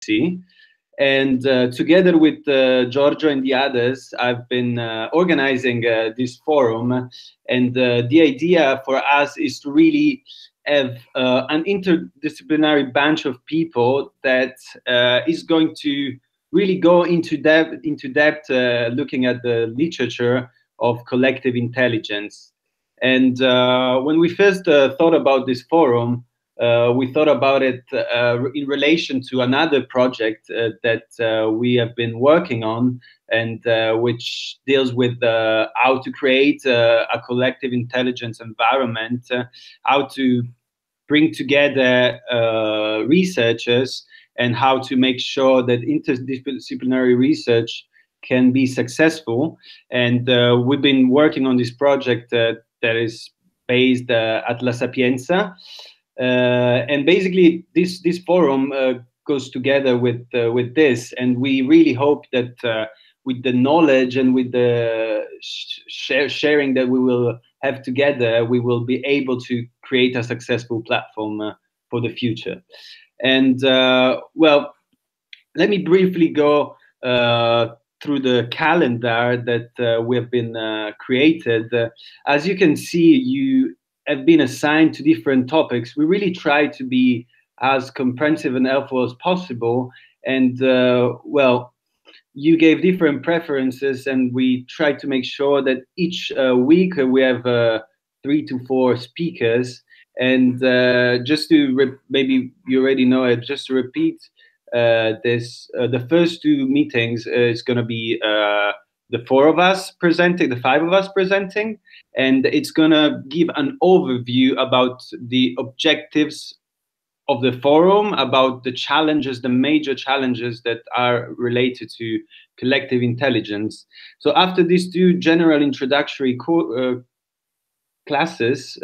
EFCI. And together with Giorgio and the others, I've been organizing this forum. And the idea for us is to really have an interdisciplinary bunch of people that is going to really go into depth looking at the literature of collective intelligence. And when we first thought about this forum, we thought about it in relation to another project that we have been working on, and which deals with how to create a collective intelligence environment, how to bring together researchers, and how to make sure that interdisciplinary research can be successful. And we've been working on this project that is based at La Sapienza. And basically, this forum goes together with this, and we really hope that with the knowledge and with the sharing that we will have together, we will be able to create a successful platform for the future. And well, let me briefly go through the calendar that we have been created. As you can see, you have been assigned to different topics. We really try to be as comprehensive and helpful as possible. And well, you gave different preferences, and we try to make sure that each week we have 3 to 4 speakers. And just to maybe you already know it, just to repeat this, the first 2 meetings is going to be the 4 of us presenting, the 5 of us presenting, and it's going to give an overview about the objectives of the forum, about the challenges, the major challenges that are related to collective intelligence. So after these 2 general introductory classes,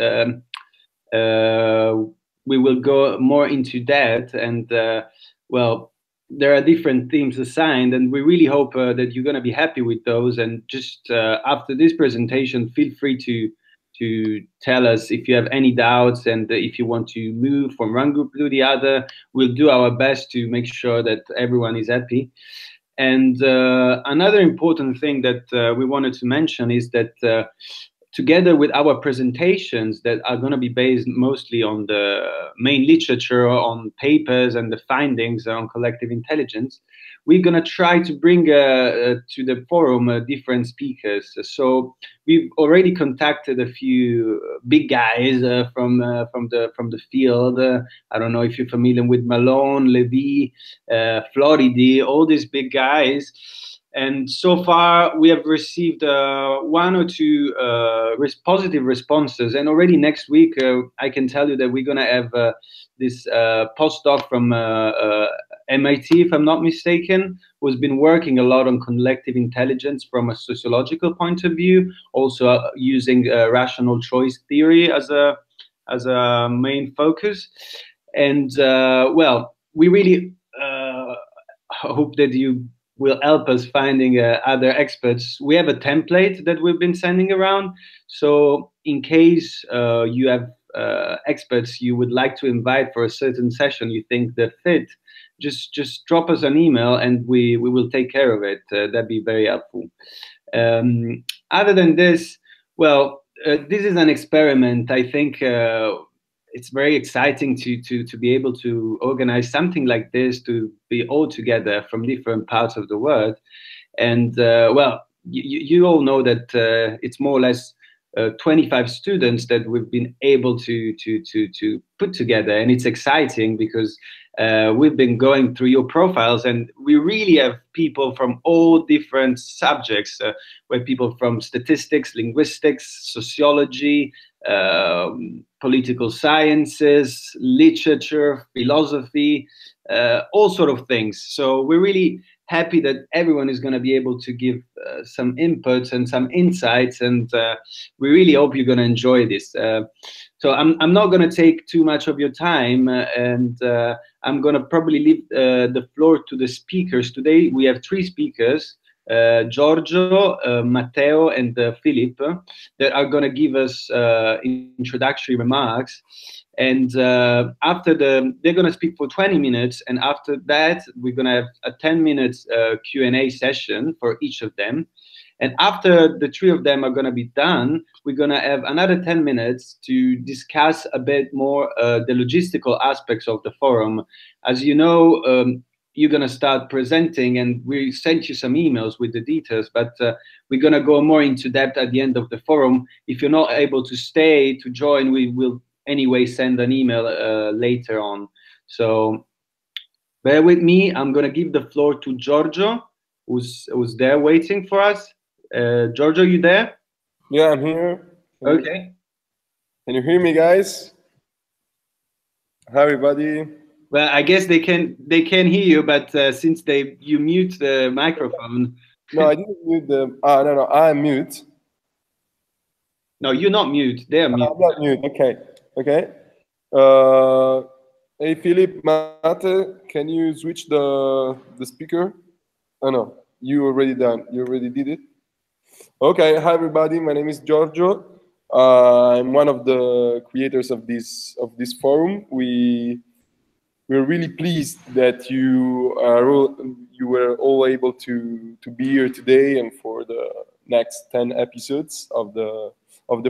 we will go more into that. And well, there are different themes assigned, and we really hope that you're going to be happy with those. And just after this presentation, feel free to tell us if you have any doubts, and if you want to move from one group to the other. We'll do our best to make sure that everyone is happy. And another important thing that we wanted to mention is that together with our presentations that are going to be based mostly on the main literature, on papers and the findings on collective intelligence, we're going to try to bring to the forum different speakers. So we've already contacted a few big guys from the field. I don't know if you're familiar with Malone, Levy, Floridi, all these big guys. And so far, we have received 1 or 2 positive responses. And already next week, I can tell you that we're going to have this postdoc from MIT, if I'm not mistaken, who's been working a lot on collective intelligence from a sociological point of view, also using rational choice theory as a main focus. And well, we really hope that you will help us finding other experts. We have a template that we've been sending around. So in case you have experts you would like to invite for a certain session you think that fit, just drop us an email and we will take care of it. That'd be very helpful. Other than this, well, this is an experiment. I think it's very exciting to be able to organize something like this, to be all together from different parts of the world. And well, you all know that it's more or less 25 students that we've been able to put together, and it's exciting because we've been going through your profiles, and we really have people from all different subjects. We have people from statistics, linguistics, sociology, political sciences, literature, philosophy, all sort of things. So we're really happy that everyone is going to be able to give some inputs and some insights, and we really hope you're going to enjoy this. So I'm not going to take too much of your time, and I'm going to probably leave the floor to the speakers. Today we have 3 speakers, Giorgio, Matteo, and Philip, that are going to give us introductory remarks. And after they're going to speak for 20 minutes, and after that we're going to have a 10 minutes Q&A session for each of them. And after the three of them are going to be done, we're going to have another 10 minutes to discuss a bit more the logistical aspects of the forum. As you know, you're going to start presenting, and we sent you some emails with the details, but we're going to go more into depth at the end of the forum. If you're not able to stay to join, we will anyway send an email later on. So bear with me. I'm going to give the floor to Giorgio, who's there waiting for us. Giorgio, you there? Yeah, I'm here. Okay. Can you hear me, guys? Hi, everybody. Well, I guess they can hear you, but since you mute the microphone. No, I didn't mute the. No, I'm mute. No, you're not mute. They're mute. I'm not mute. Okay. Hey, Philip, Mate, can you switch the speaker? Oh no, you already done. You already did it. Okay. Hi, everybody. My name is Giorgio. I'm one of the creators of this forum. We're really pleased that you were all able to be here today and for the next 10 episodes of the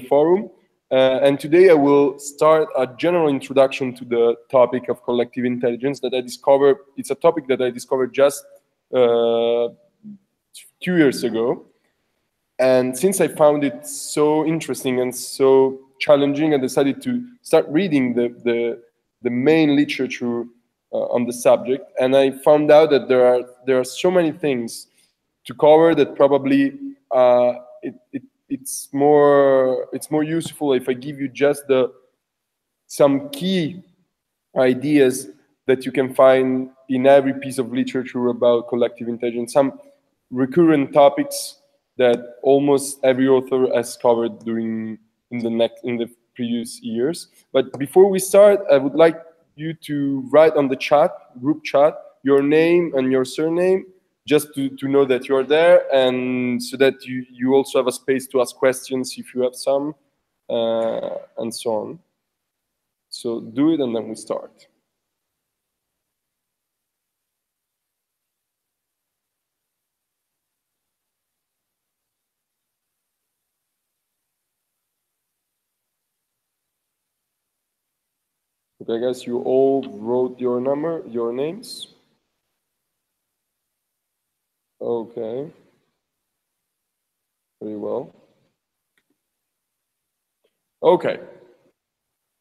forum. And today I will start a general introduction to the topic of collective intelligence that I discovered. It's a topic that I discovered just 2 years ago. And since I found it so interesting and so challenging, I decided to start reading the main literature on the subject, and I found out that there are so many things to cover that probably it's more useful if I give you just some key ideas that you can find in every piece of literature about collective intelligence, some recurrent topics that almost every author has covered in the previous years. But before we start, I would like you to write on the group chat, your name and your surname, just to know that you're there, and so that you also have a space to ask questions if you have some, and so on. So do it, and then we start. Okay, I guess you all wrote your names. Okay. Very well. Okay.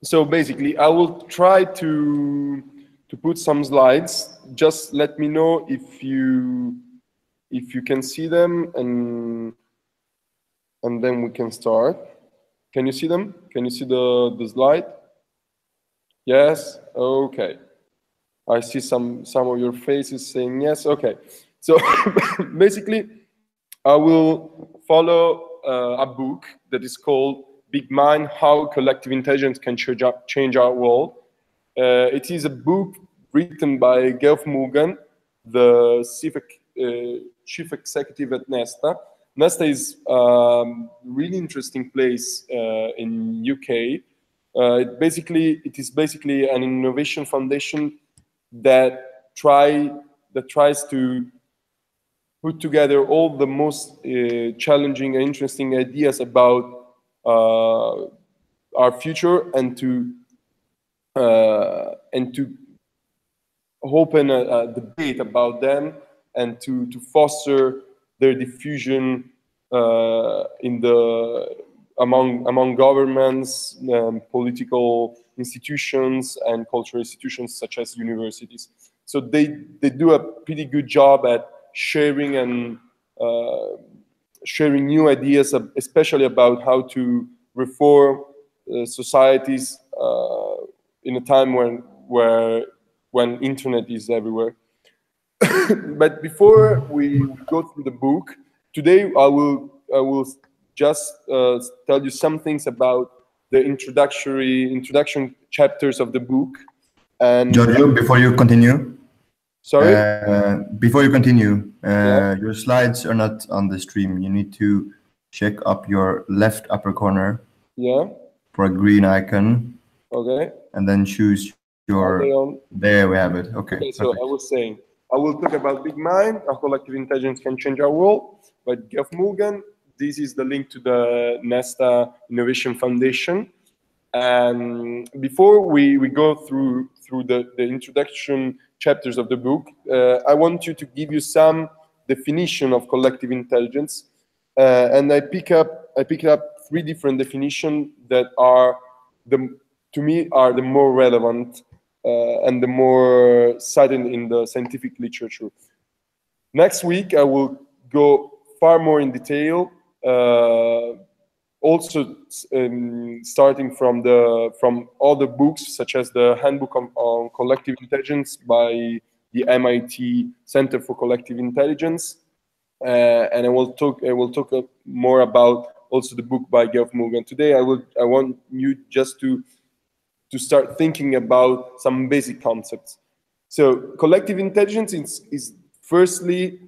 So basically, I will try to put some slides. Just let me know if you can see them, and then we can start. Can you see them? Can you see the slide? Yes? Okay. I see some of your faces saying yes. Okay. So basically, I will follow a book that is called Big Mind: How Collective Intelligence Can Change Our World. It is a book written by Geoff Morgan, the chief executive at Nesta. Nesta is a really interesting place in UK. It is basically an innovation foundation that tries to put together all the most challenging and interesting ideas about our future, and to open a debate about them, and to foster their diffusion among governments, political institutions, and cultural institutions such as universities. So they do a pretty good job at sharing new ideas, especially about how to reform societies in a time when internet is everywhere. But before we go through the book today, I will just tell you some things about the introduction chapters of the book. And Giorgio, before you continue. Sorry? Before you continue, your slides are not on the stream. You need to check up your left upper corner. Yeah. For a green icon. Okay. and then choose your. There we have it. Okay. So I was saying, I will talk about Big Mind, how collective intelligence can change our world, by Geoff Morgan. This is the link to the Nesta Innovation Foundation. And before we go through the introduction chapters of the book, I want to give you some definition of collective intelligence. And I pick up 3 different definitions that are to me are the more relevant and the more cited in the scientific literature. Next week, I will go far more in detail, also starting from all the books, such as the Handbook on Collective Intelligence by the MIT Center for Collective Intelligence, and I will talk more about also the book by Geoff Morgan. Today, I want you just to start thinking about some basic concepts. So collective intelligence is firstly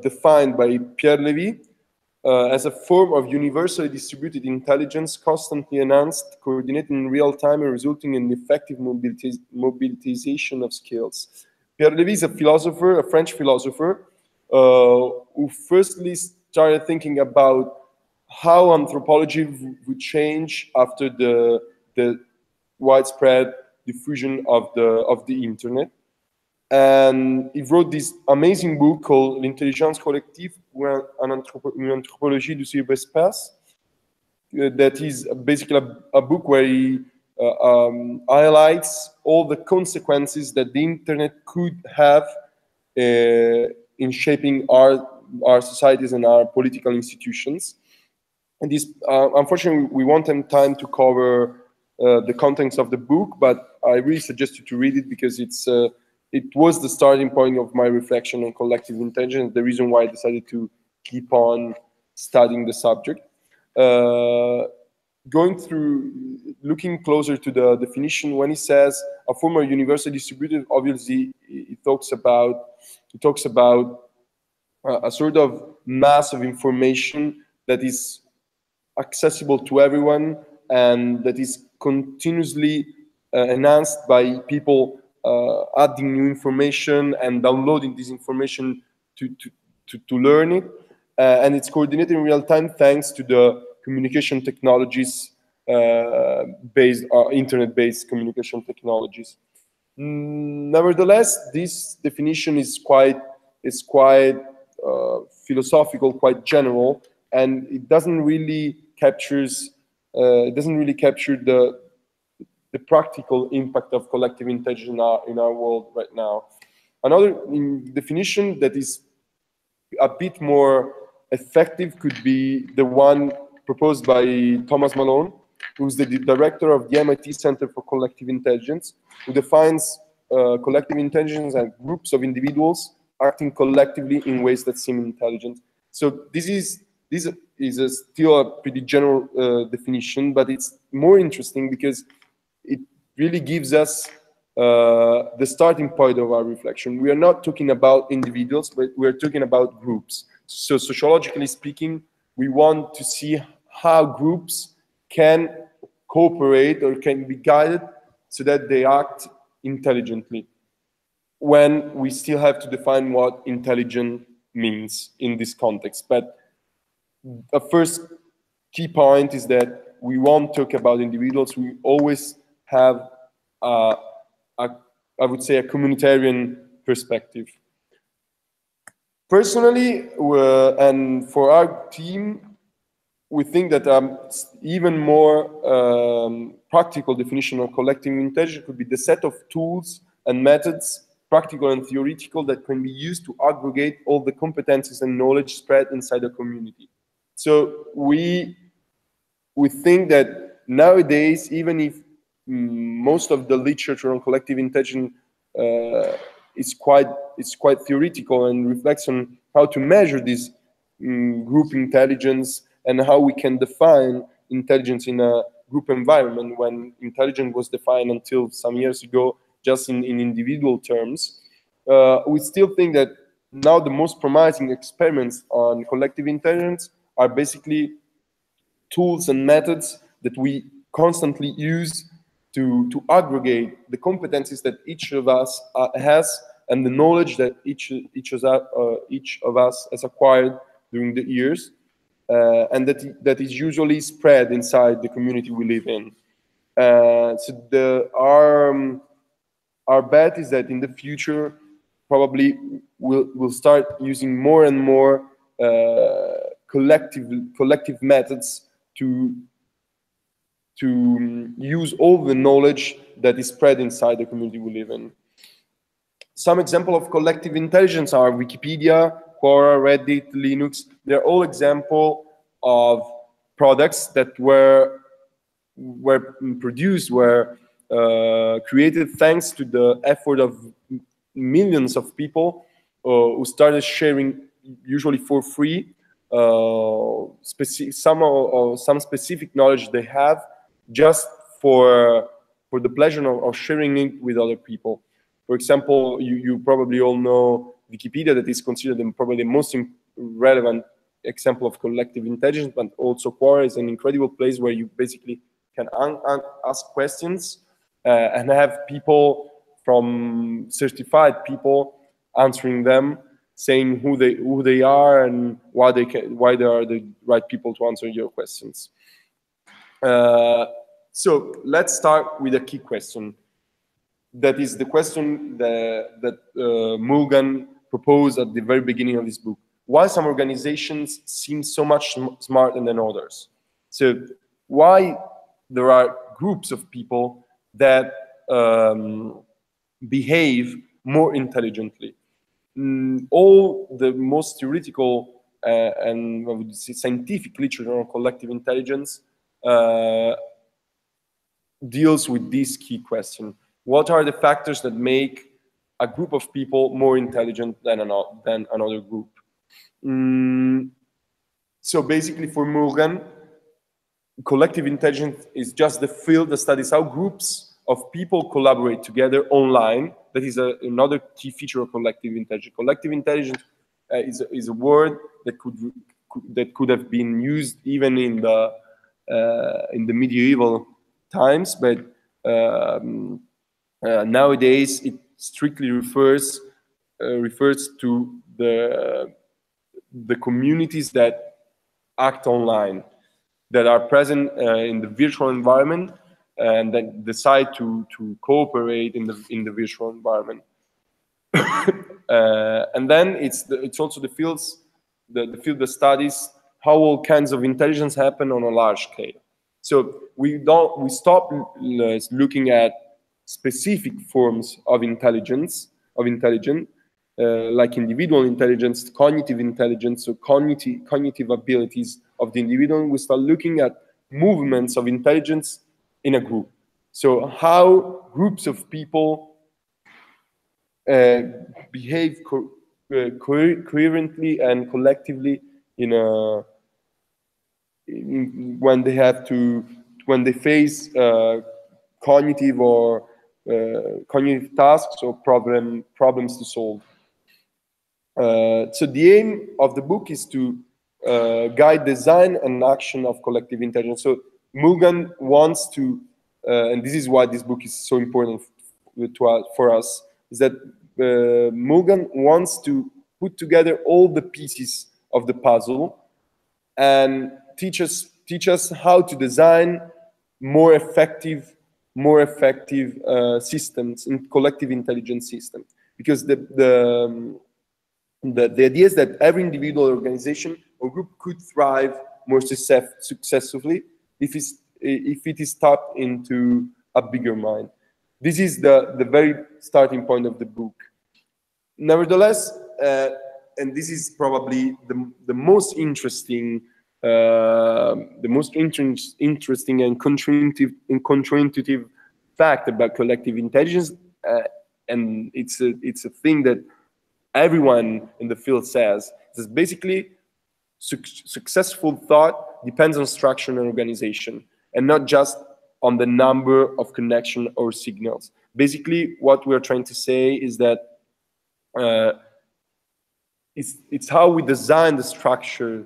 defined by Pierre Levy as a form of universally distributed intelligence, constantly enhanced, coordinated in real time, and resulting in effective mobilization of skills. Pierre Levy is a philosopher, a French philosopher, who firstly started thinking about how anthropology would change after the widespread diffusion of the internet. And he wrote this amazing book called L'intelligence collective, une anthropologie du cyberspace. That is basically a book where he highlights all the consequences that the internet could have in shaping our societies and our political institutions. And this, unfortunately, we won't have time to cover the contents of the book, but I really suggest you to read it because it was the starting point of my reflection on collective intelligence, the reason why I decided to keep on studying the subject. Going through, looking closer to the definition, when he says a form of universally distributed, obviously he talks about a sort of mass of information that is accessible to everyone and that is continuously enhanced by people adding new information and downloading this information to learn it. And it's coordinated in real time thanks to the communication technologies, internet-based communication technologies. Nevertheless, this definition is quite philosophical, quite general, and it doesn't really capture the practical impact of collective intelligence in our world right now. Another definition that is a bit more effective could be the one proposed by Thomas Malone, who's the director of the MIT Center for Collective Intelligence, who defines collective intelligence as groups of individuals acting collectively in ways that seem intelligent. So this is still a pretty general definition, but it's more interesting because it really gives us the starting point of our reflection. We are not talking about individuals, but we're talking about groups. So sociologically speaking, we want to see how groups can cooperate or can be guided so that they act intelligently, when we still have to define what intelligent means in this context. But a first key point is that we won't talk about individuals. We always have, I would say, a communitarian perspective. Personally, and for our team, we think that even more practical definition of collective intelligence could be the set of tools and methods, practical and theoretical, that can be used to aggregate all the competencies and knowledge spread inside a community. So we think that nowadays, even if most of the literature on collective intelligence is quite theoretical and reflects on how to measure this group intelligence and how we can define intelligence in a group environment, when intelligence was defined until some years ago just in individual terms. We still think that now the most promising experiments on collective intelligence are basically tools and methods that we constantly use to aggregate the competencies that each of us has and the knowledge that each of us has acquired during the years, and that is usually spread inside the community we live in. So our bet is that in the future, probably we'll start using more and more collective methods to use all the knowledge that is spread inside the community we live in. Some example of collective intelligence are Wikipedia, Quora, Reddit, Linux. They're all example of products that were produced, were created thanks to the effort of millions of people who started sharing, usually for free, some specific knowledge they have, just for the pleasure of sharing it with other people. For example, you probably all know Wikipedia, that is considered probably the most relevant example of collective intelligence, but also Quora is an incredible place where you basically can ask questions and have people from certified people answering them, saying who they are and why they are the right people to answer your questions. So let's start with a key question. That is the question that Mulgan proposed at the very beginning of his book. Why some organizations seem so much smarter than others? So why there are groups of people that behave more intelligently? All the most theoretical and I would say scientific literature on collective intelligence deals with this key question. What are the factors that make a group of people more intelligent than another group? So basically for Morgan, collective intelligence is just the field that studies how groups of people collaborate together online. That is another key feature of collective intelligence. Collective intelligence is a word that could have been used even in the medieval times, but nowadays it strictly refers to the communities that act online, that are present in the virtual environment and that decide to cooperate in the virtual environment. And then it's also the field that studies how all kinds of intelligence happen on a large scale. So we stop looking at specific forms of intelligence, like individual intelligence, cognitive intelligence, so cognitive abilities of the individual. We start looking at movements of intelligence in a group. So how groups of people behave coherently and collectively when they face cognitive or cognitive tasks or problems to solve. So the aim of the book is to guide design and action of collective intelligence. So Mugan wants to, and this is why this book is so important for us, is that Mugan wants to put together all the pieces of the puzzle and teach us how to design more effective systems in collective intelligence systems. Because the idea is that every individual organization or group could thrive more successfully if it is tapped into a bigger mind. This is the very starting point of the book. Nevertheless, and this is probably the most interesting and counterintuitive fact about collective intelligence, and it's a thing that everyone in the field says. Is basically successful thought depends on structure and organization, and not just on the number of connection or signals. Basically, what we're trying to say is that it's how we design the structure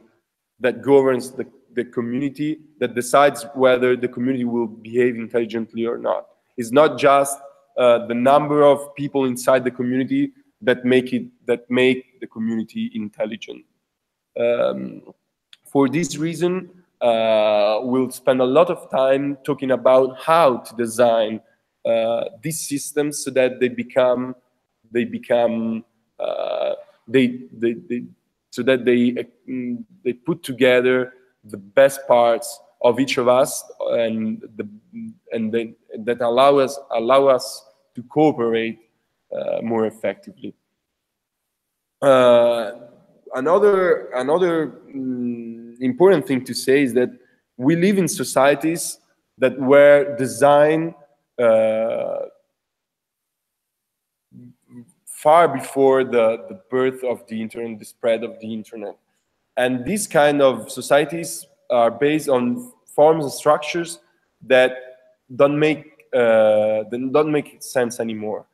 that governs the community that decides whether the community will behave intelligently or not. It's not just the number of people inside the community that make the community intelligent. For this reason, we'll spend a lot of time talking about how to design these systems so that they put together the best parts of each of us, and that allow us to cooperate more effectively. Another important thing to say is that we live in societies that were designed far before the birth of the internet, the spread of the internet. And these kind of societies are based on forms and structures that don't make sense anymore.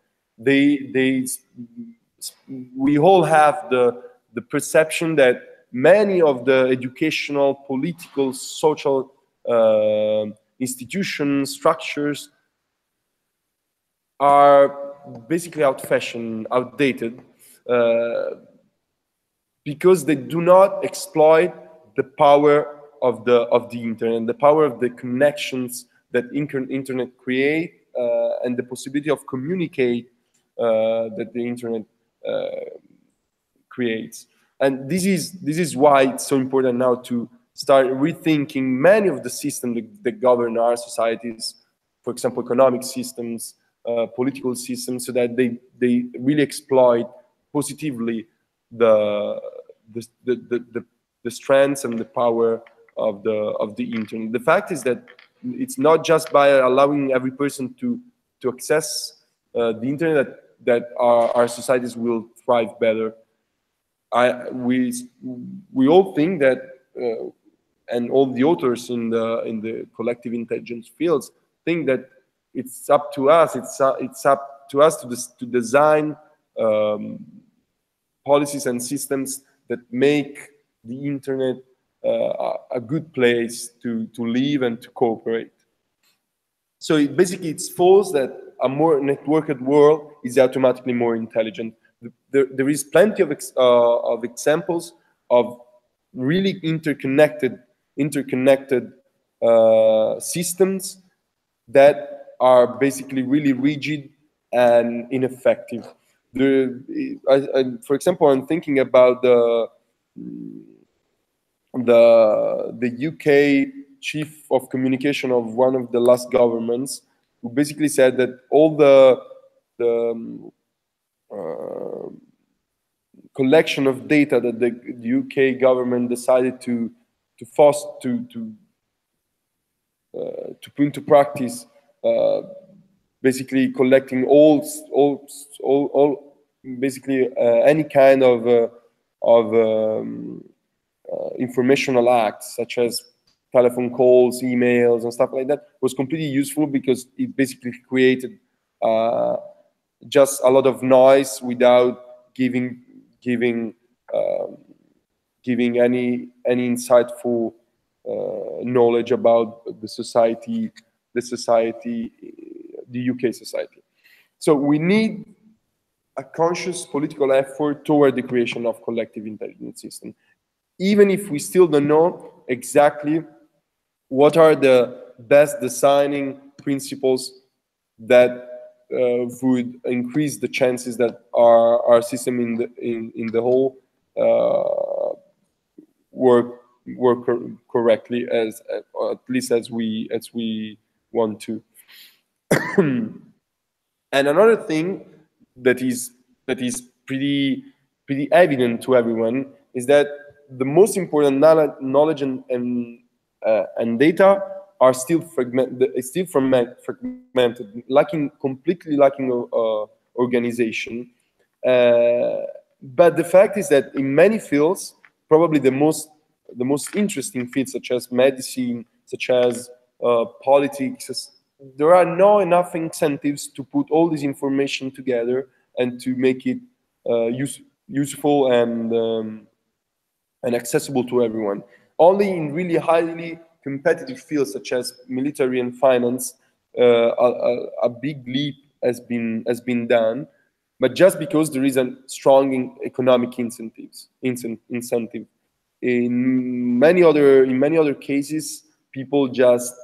We all have the perception that many of the educational, political, social institution structures are basically out-fashioned, outdated, because they do not exploit the power of the internet, the power of the connections that internet create, and the possibility of communicate that the internet creates. And this is why it's so important now to start rethinking many of the systems that govern our societies, for example, economic systems, political systems, so that they really exploit positively the strengths and the power of the internet. The fact is that it's not just by allowing every person to access the internet that our societies will thrive better. We all think that, and all the authors in the collective intelligence fields think that it's up to us. It's up to us to design policies and systems that make the internet a good place to live and to cooperate. So basically, it's false that a more networked world is automatically more intelligent. There is plenty of examples of really interconnected systems that are basically really rigid and ineffective. For example, I'm thinking about the UK chief of communication of one of the last governments, who basically said that all the collection of data that the UK government decided to put into practice, basically collecting basically any kind of informational acts, such as telephone calls, emails, and stuff like that, was completely useful because it basically created just a lot of noise without giving any insightful knowledge about the society, the UK society. So we need a conscious political effort toward the creation of collective intelligence system, even if we still don't know exactly what are the best designing principles that would increase the chances that our system in the whole work correctly, at least as we want to. And another thing that is pretty evident to everyone is that the most important knowledge and data are still fragmented, completely lacking organization. But the fact is that in many fields, probably the most interesting fields, such as medicine, such as politics, there are not enough incentives to put all this information together and to make it useful and accessible to everyone. Only in really highly competitive fields such as military and finance, a big leap has been done, but just because there is a strong economic incentive. In many other cases, people just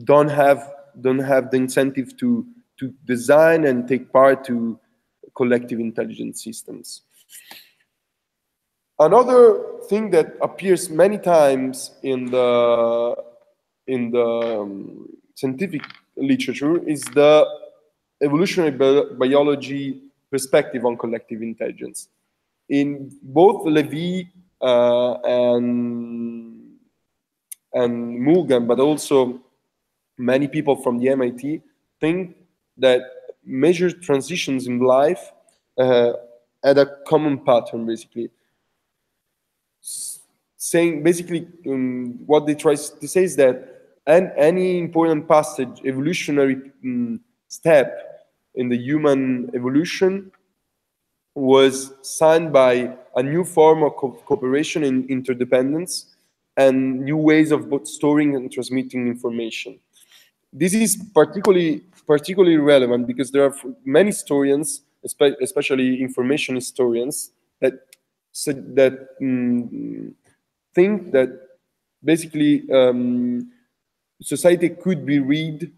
don't have the incentive to design and take part to collective intelligence systems. Another thing that appears many times in the scientific literature is the evolutionary biology perspective on collective intelligence. In both Levy and Mugan, but also many people from the MIT think that major transitions in life had a common pattern, basically. Saying basically what they try to say is that any important passage, evolutionary step in the human evolution was signed by a new form of cooperation and interdependence and new ways of both storing and transmitting information. This is particularly relevant because there are many historians, especially information historians, that think that basically society could be read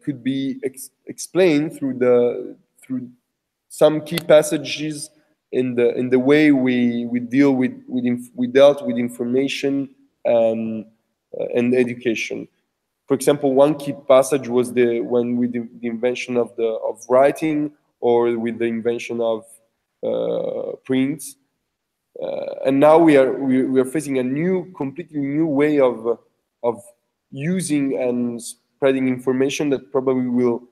could be explained through some key passages in the way we dealt with information and education. For example, one key passage was with the invention of writing, or with the invention of print, and now we are facing a completely new way of using and spreading information that probably will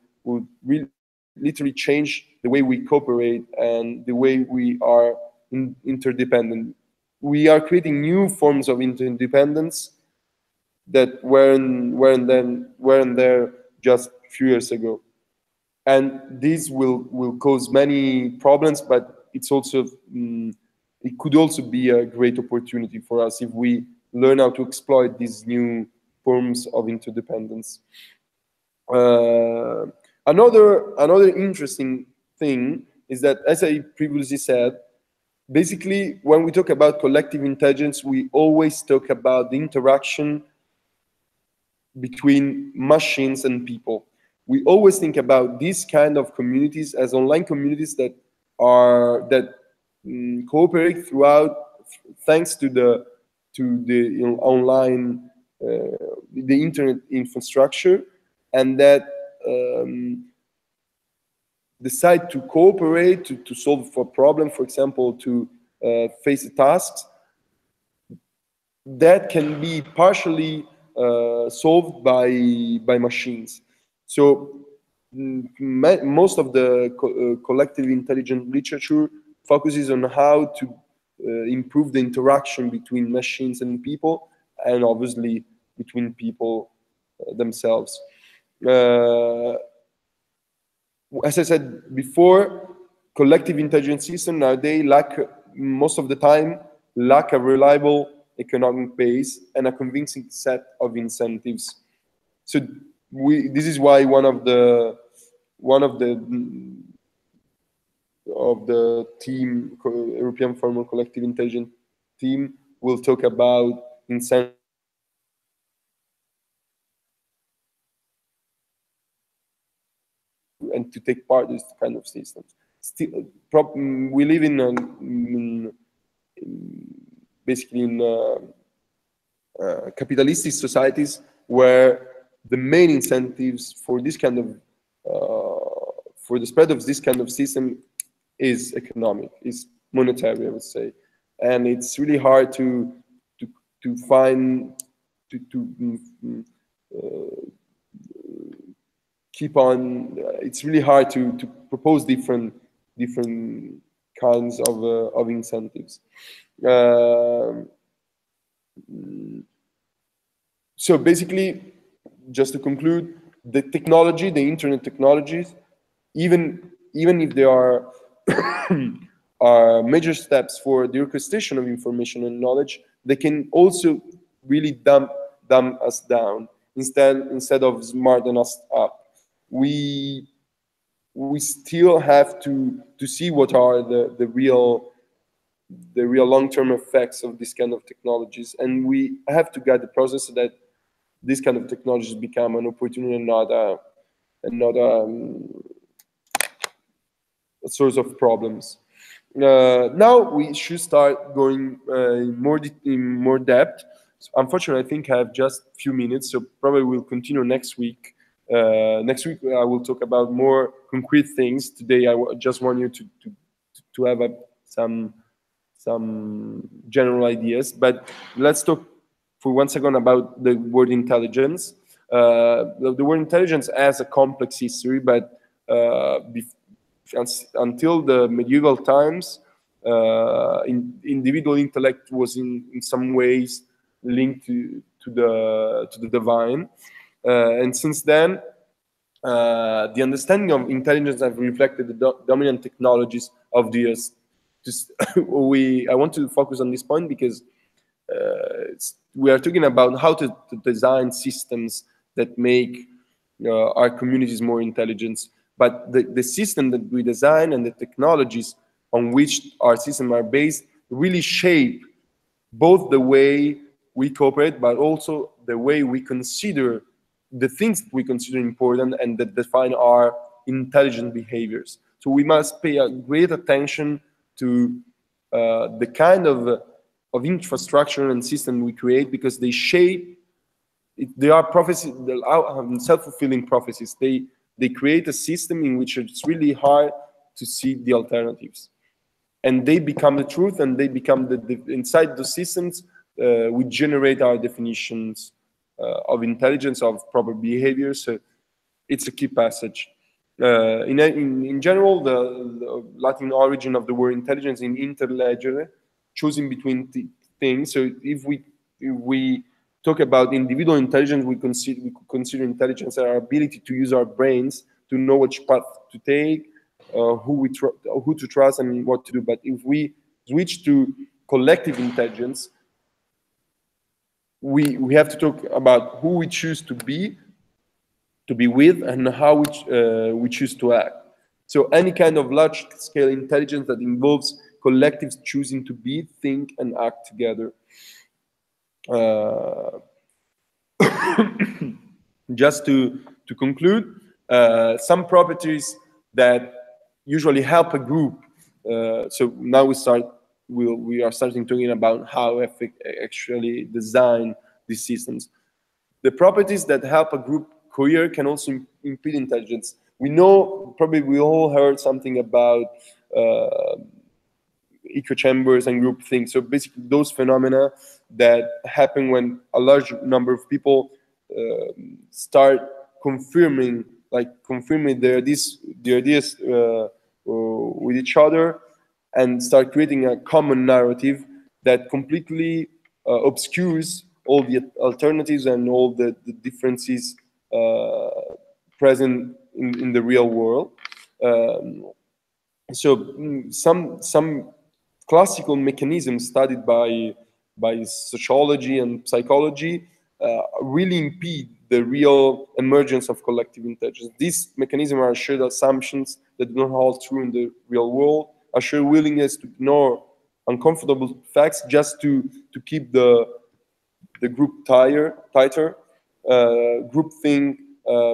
literally change the way we cooperate and the way we are interdependent. We are creating new forms of interdependence that weren't there just a few years ago, and this will cause many problems. But it's also it could also be a great opportunity for us if we learn how to exploit these new forms of interdependence. Another interesting thing is that, as I previously said, basically when we talk about collective intelligence, we always talk about the interaction between machines and people. We always think about these kind of communities as online communities that cooperate throughout, thanks to the online the internet infrastructure, and that decide to cooperate to solve a problem, for example, to face tasks that can be partially solved by machines. So most of the collective intelligence literature focuses on how to improve the interaction between machines and people, and obviously between people themselves. As I said before, collective intelligence systems nowadays most of the time lack a reliable economic base and a convincing set of incentives. So this is why one of the team, European Forum on Collective Intelligence team, will talk about incentives and to take part in this kind of systems. Still, we live basically in capitalistic societies where the main incentives for this kind of for the spread of this kind of system is economic, is monetary, I would say, and it's really hard to find keep on. It's really hard to propose different kinds of incentives. So basically, just to conclude, the technology, the internet technologies, even if there are are major steps for the orchestration of information and knowledge, they can also really dumb us down instead of smarten us up. We still have to see what are the real long-term effects of this kind of technologies, and we have to guide the process so that this kind of technologies become an opportunity and not a source of problems. Now we should start going in more depth. So unfortunately, I think I have just a few minutes, so probably we'll continue next week. Next week I will talk about more concrete things. Today I just want you to have some general ideas. But let's talk for 1 second about the word intelligence. The word intelligence has a complex history, but until the medieval times, individual intellect was in some ways linked to the divine, and since then, the understanding of intelligence have reflected the dominant technologies of the earth. I want to focus on this point because we are talking about how to design systems that make our communities more intelligent. But the system that we design and the technologies on which our systems are based really shape both the way we cooperate, but also the way we consider the things that we consider important and that define our intelligent behaviors. So we must pay a great attention to the kind of infrastructure and system we create, because they shape. They are prophecies, self-fulfilling prophecies. They create a system in which it's really hard to see the alternatives, and they become the truth, and they become inside the systems. We generate our definitions of intelligence, of proper behavior. So it's a key passage. In general, the Latin origin of the word intelligence in interlegere, choosing between things. So if we talk about individual intelligence, we consider intelligence our ability to use our brains to know which path to take, who to trust, and what to do. But if we switch to collective intelligence, we have to talk about who we choose to be with, and how we choose to act. So any kind of large-scale intelligence that involves collectives choosing to be, think, and act together. Just to conclude, some properties that usually help a group. So now we are starting talking about how actually design these systems. The properties that help a group cohere can also impede intelligence. We know, probably we all heard something about echo chambers and group things. So basically those phenomena that happen when a large number of people start confirming their ideas with each other, and start creating a common narrative that completely obscures all the alternatives and all the differences present in the real world. So some classical mechanisms studied by sociology and psychology really impede the real emergence of collective intelligence. These mechanisms are shared assumptions that do not hold true in the real world, a shared willingness to ignore uncomfortable facts just to keep the group tighter, groupthink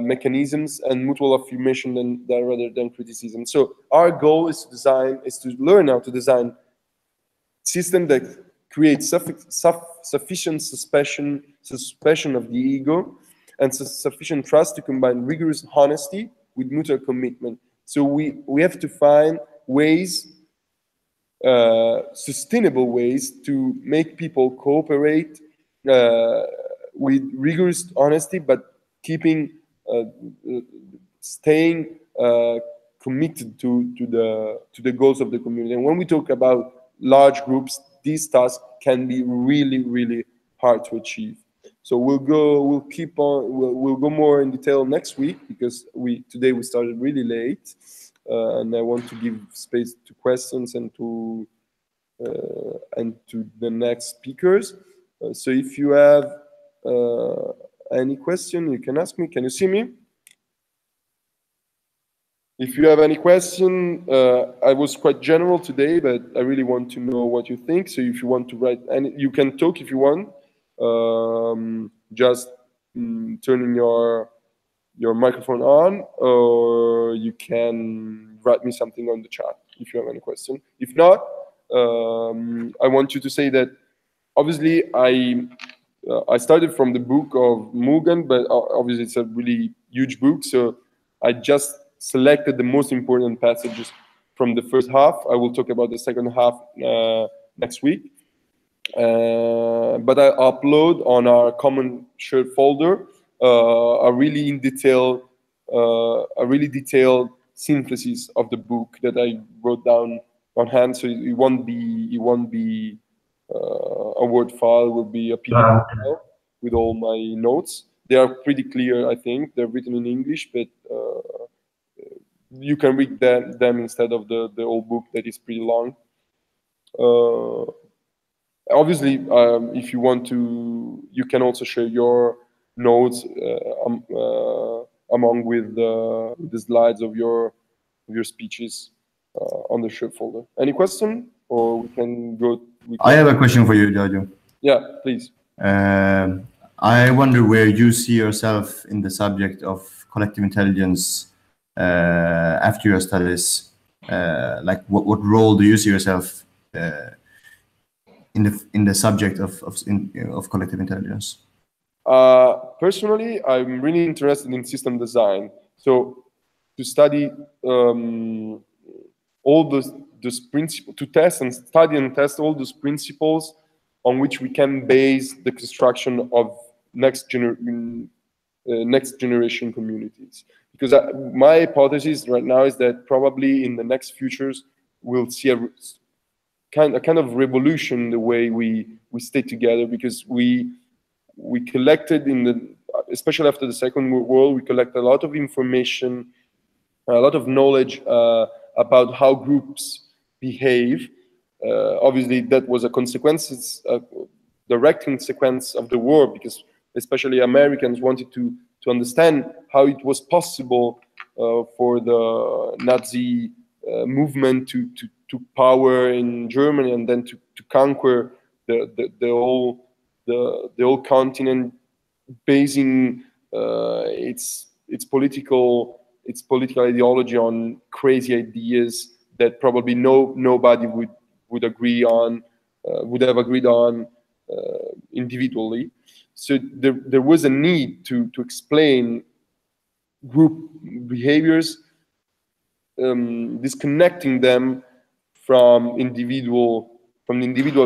mechanisms, and mutual affirmation rather than criticism. So our goal is to learn how to design system that creates sufficient suspension of the ego and sufficient trust to combine rigorous honesty with mutual commitment. So we have to find ways, sustainable ways, to make people cooperate with rigorous honesty, but staying committed to the goals of the community. And when we talk about large groups, these tasks can be really, really hard to achieve. So we'll go more in detail next week, because today we started really late, and I want to give space to questions and to the next speakers. So if you have any question, you can ask me. Can you see me? If you have any question, I was quite general today, but I really want to know what you think. So if you want to write, and you can talk if you want. Just turning your microphone on, or you can write me something on the chat if you have any question. If not, I want you to say that obviously I started from the book of Mugen, but obviously it's a really huge book, so I just selected the most important passages from the first half. I will talk about the second half next week. But I upload on our common shared folder a really detailed synthesis of the book that I wrote down on hand. So it won't be a Word file. It will be a PDF file with all my notes. They are pretty clear, I think. They're written in English, but you can read them instead of the old book that is pretty long. Obviously, if you want to, you can also share your notes among with the slides of your speeches on the shared folder. Any question, or we can go? I have a question for you, Giorgio. Yeah, please. I wonder where you see yourself in the subject of collective intelligence after your studies. Like, what role do you see yourself in the subject of collective intelligence? Personally, I'm really interested in system design. So to study all those principles, to test and study and test all those principles on which we can base the construction of next generation communities. Because my hypothesis right now is that probably in the next futures we'll see a kind of revolution in the way we stay together, because we collected especially after the Second World War, we collect a lot of information, a lot of knowledge about how groups behave. Obviously, that was a direct consequence of the war, because especially Americans wanted to understand how it was possible for the Nazi movement to power in Germany, and then to conquer the whole continent, basing its political ideology on crazy ideas that probably nobody would agree on, would have agreed on individually. So there was a need to explain group behaviors, disconnecting them from individual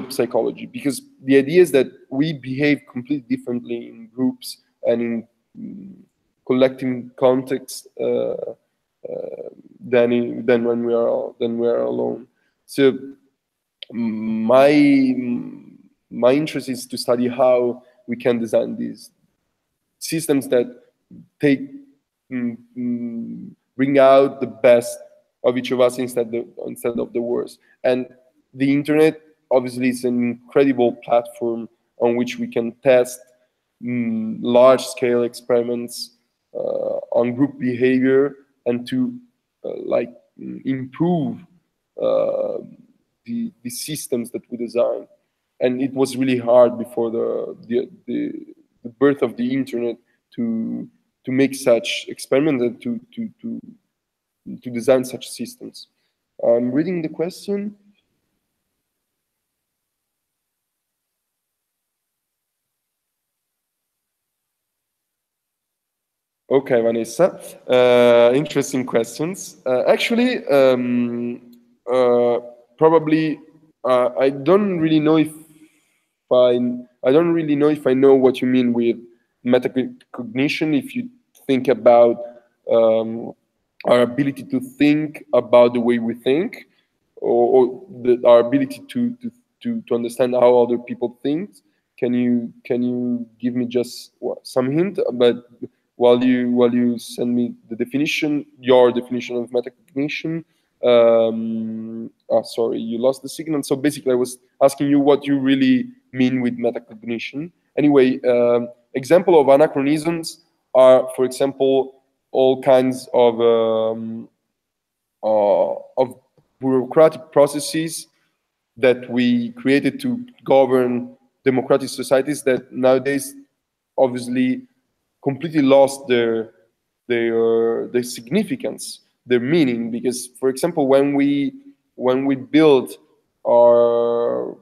psychology, because the idea is that we behave completely differently in groups and in collecting context than when we are alone. So my interest is to study how we can design these systems that bring out the best of each of us instead of the worst. And the internet obviously is an incredible platform on which we can test large-scale experiments on group behavior, and to improve the systems that we design. And it was really hard before the birth of the internet to make such experiments and to design such systems. I'm reading the question. Okay, Vanessa. Interesting questions. Actually, probably I don't really know if I know what you mean with metacognition. If you think about our ability to think about the way we think, or our ability to understand how other people think. Can you give me just some hint? But while you send me the definition, your definition of metacognition, sorry, you lost the signal. So basically, I was asking you what you really mean with metacognition. Anyway, example of anachronisms are, for example, all kinds of bureaucratic processes that we created to govern democratic societies that nowadays obviously completely lost their significance, their meaning. Because, for example, when we built our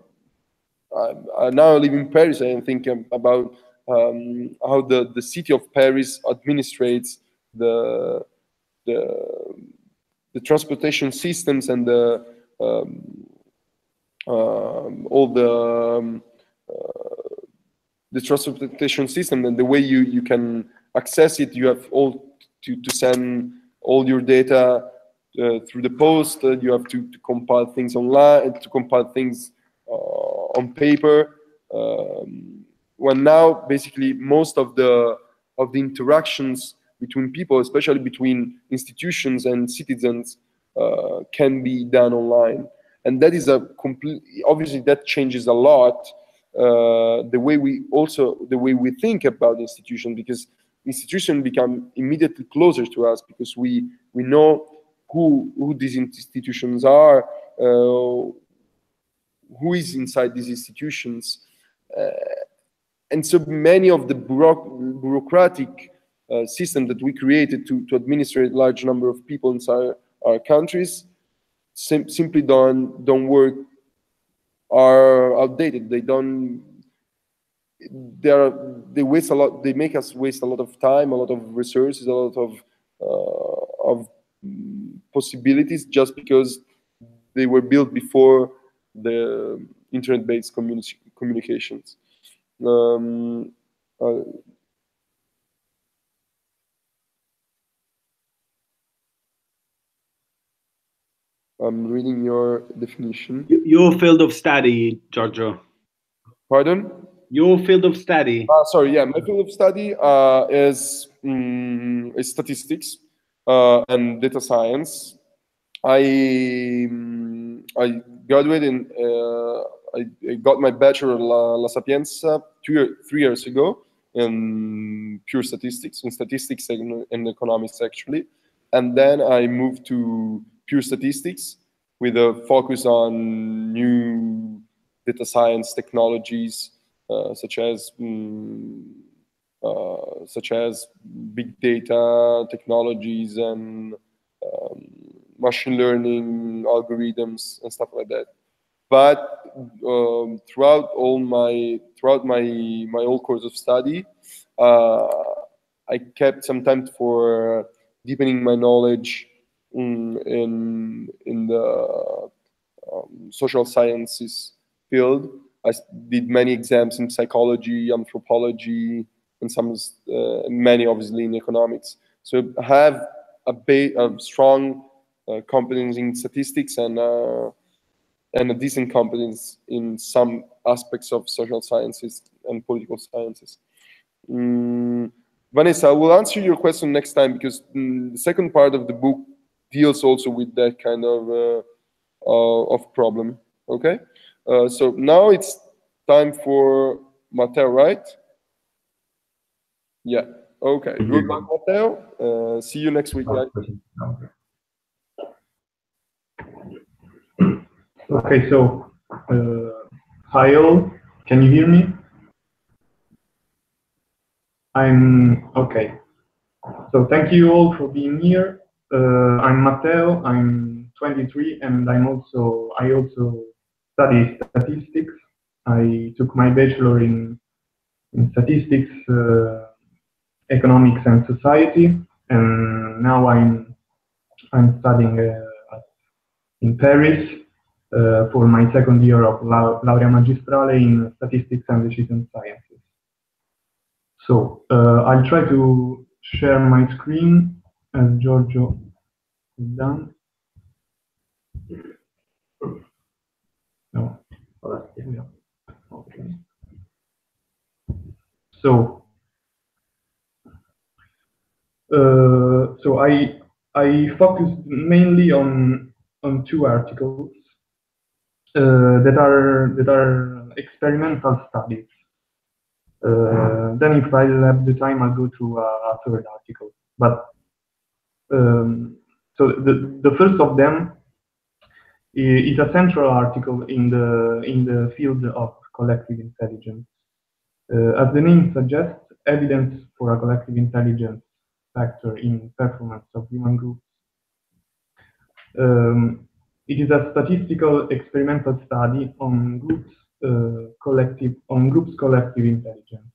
I now live in Paris. I am thinking about how the city of Paris administrates the the the transportation systems and all the transportation system and the way you can access it. You have all to send all your data through the post. You have to compile things online, to compile things on paper. When now basically most of the interactions between people, especially between institutions and citizens, can be done online, and that is a complete. Obviously, that changes a lot the way we think about institutions, because institutions become immediately closer to us because we know who these institutions are, who is inside these institutions, and so many of the bureaucratic system that we created to administrate a large number of people inside our countries simply don't work, are outdated. They waste a lot. They make us waste a lot of time, a lot of resources, a lot of possibilities just because they were built before the internet-based communications. I'm reading your definition. Your field of study, Giorgio. Pardon? Your field of study. Sorry, yeah, my field of study is statistics and data science. I graduated in, I got my bachelor La Sapienza 3 years ago in pure statistics, and economics actually. And then I moved to pure statistics with a focus on new data science technologies, such as big data technologies and machine learning algorithms and stuff like that. But throughout my whole course of study, I kept some time for deepening my knowledge in the social sciences field. I did many exams in psychology, anthropology, and many obviously in economics. So I have a strong competence in statistics and a decent competence in some aspects of social sciences and political sciences. Vanessa, I will answer your question next time, because the second part of the book deals also with that kind of problem. Okay, so now it's time for Matteo, right? Yeah. Okay. Good luck, Matteo. See you next week, guys. Okay, so hi all, can you hear me? I'm okay. So thank you all for being here. I'm Matteo, I'm 23, and I also study statistics. I took my bachelor in statistics, economics and society, and now I'm studying in Paris for my second year of Laurea Magistrale in Statistics and Decision Sciences. So I'll try to share my screen as Giorgio has done. No. Yeah. Okay. So I focused mainly on two articles. that are experimental studies. Then, if I'll have the time, I'll go to a third article. But so the first of them is a central article in the field of collective intelligence. As the name suggests, evidence for a collective intelligence factor in performance of human groups. It is a statistical experimental study on groups collective intelligence.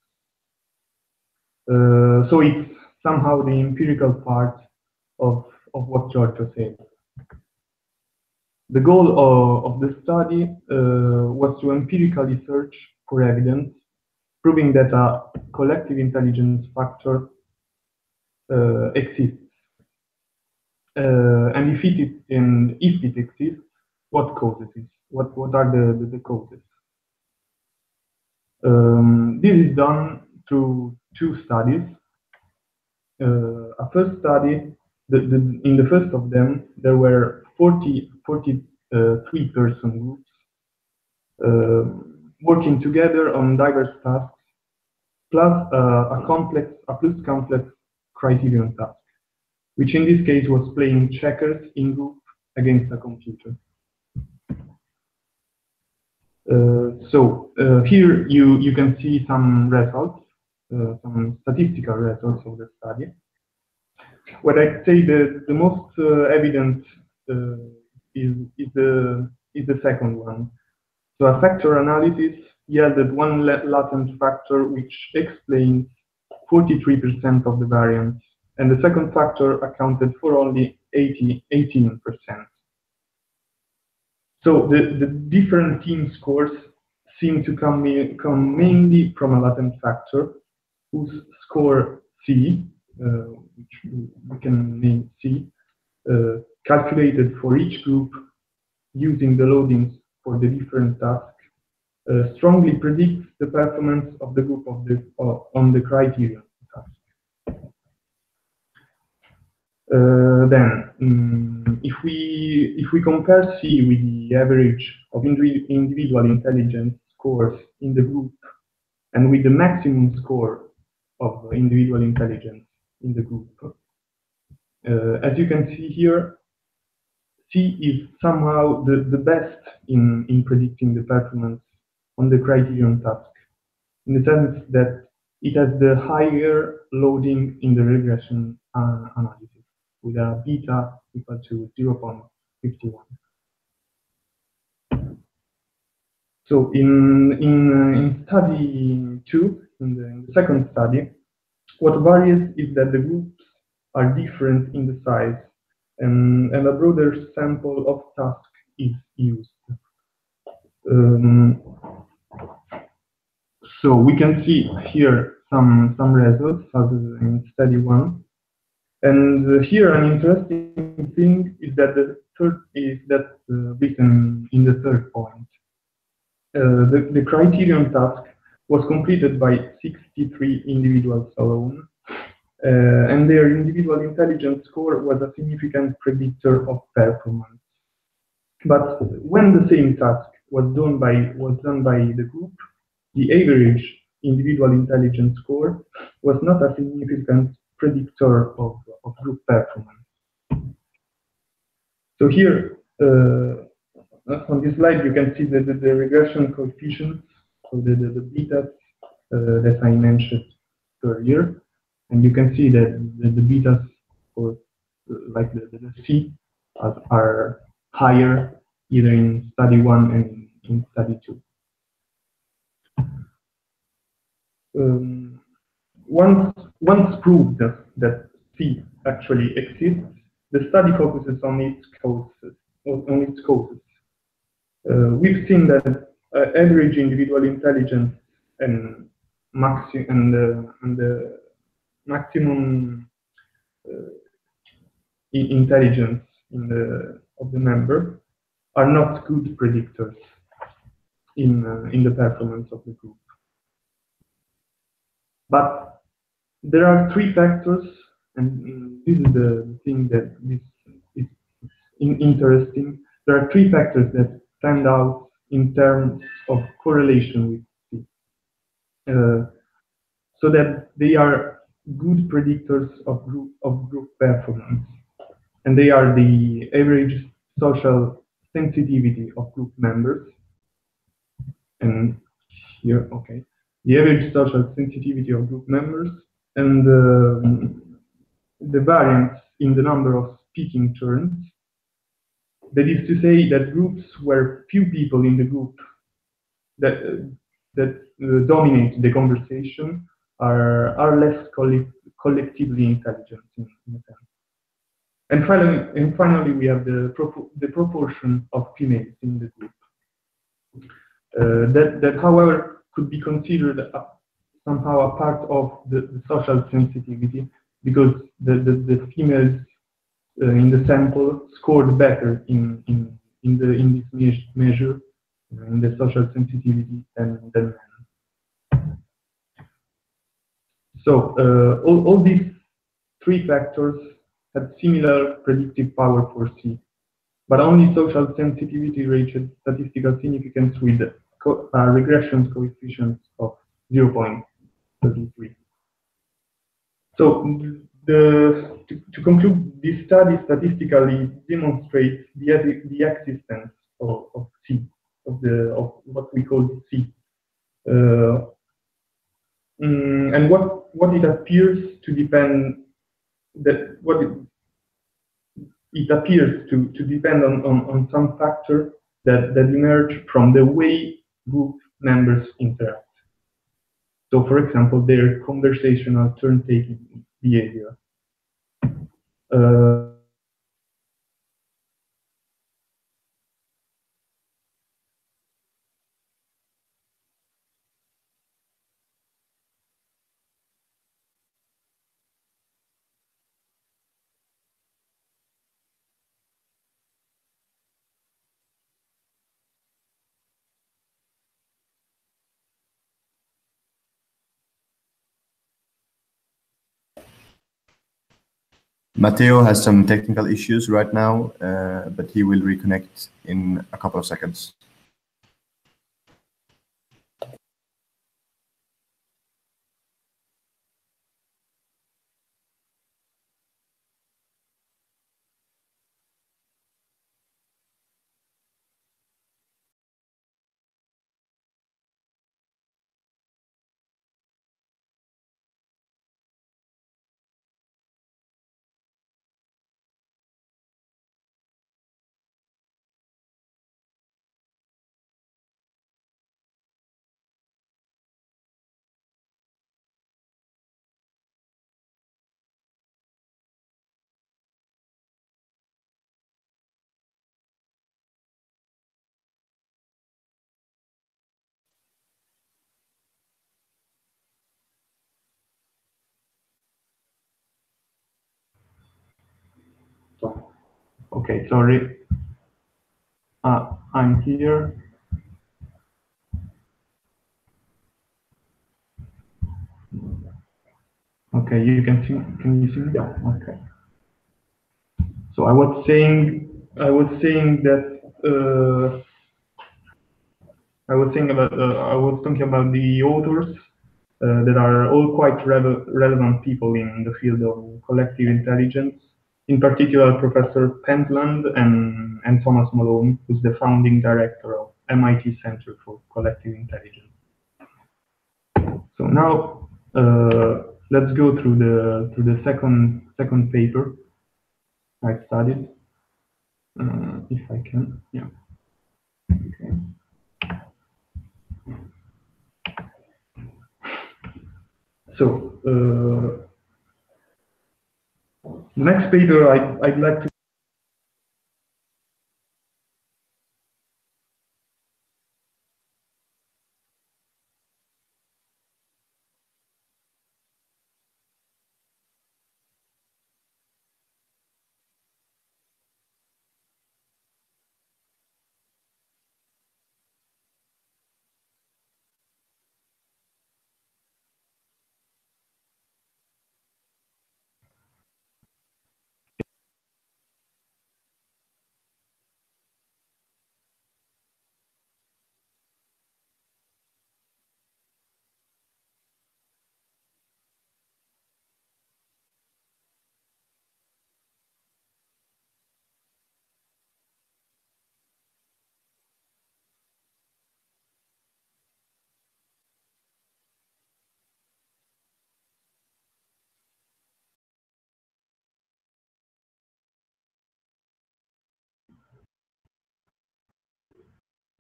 So it's somehow the empirical part of what Giorgio said. The goal of the study was to empirically search for evidence proving that a collective intelligence factor exists. And if it exists, what causes it? What are the causes? This is done through two studies. A first study, in the first of them, there were 43 person groups working together on diverse tasks, plus a plus complex criterion task, which in this case was playing checkers in group against a computer. Here you can see some results, some statistical results of the study. What I'd say the most evident is the second one. So a factor analysis yielded one latent factor which explains 43% of the variance, and the second factor accounted for only 18%. So the different team scores seem to come mainly from a latent factor, whose score C, which we can name C, calculated for each group using the loadings for the different tasks, strongly predicts the performance of the group on the criterion task. If we compare C with the average of individual intelligence scores in the group and with the maximum score of individual intelligence in the group, as you can see here, C is somehow the best in predicting the performance on the criterion task, in the sense that it has the higher loading in the regression analysis, with a beta equal to 0.51. So in study 2, in the second study, what varies is that the groups are different in the size, and a broader sample of tasks is used. So we can see here some results as in study 1. And here an interesting thing is that written in the third point. The criterion task was completed by 63 individuals alone, and their individual intelligence score was a significant predictor of performance. But when the same task was done by the group, the average individual intelligence score was not a significant predictor of group performance. So here, on this slide, you can see the regression coefficients, so the betas that I mentioned earlier, and you can see that the betas for like the C are higher either in study 1 and in study 2. Once proved that C actually exists, the study focuses on its causes. We've seen that average individual intelligence and the maximum intelligence of the member are not good predictors in the performance of the group. But there are three factors, and this is the thing that is interesting. There are three factors that stand out in terms of correlation with C, so that they are good predictors of group performance, and they are the average social sensitivity of group members, and here, okay, the average social sensitivity of group members, and the variance in the number of speaking turns. That is to say that groups where few people in the group that dominate the conversation are less collectively intelligent in a sense. And finally, we have the proportion of females in the group. That, however, could be considered somehow a part of the social sensitivity, because the females in the sample scored better in this measure, in the social sensitivity than men. So all these three factors had similar predictive power for C, but only social sensitivity reached statistical significance with regression coefficients of 0.33. So to conclude, this study statistically demonstrates the existence of C, of what we call C, and what it appears to depend it appears to depend on some factor that emerge from the way group members interact. So, for example, their conversational turn-taking behavior. Matteo has some technical issues right now, but he will reconnect in a couple of seconds. Okay, sorry. I'm here. Okay, you can see. Can you see me? Yeah. Okay. So I was saying that I was talking about the authors that are all quite relevant people in the field of collective intelligence. In particular, Professor Pentland and Thomas Malone, who's the founding director of MIT Center for Collective Intelligence. So now let's go through the second paper I studied, if I can. Yeah. Okay. So next paper I'd like to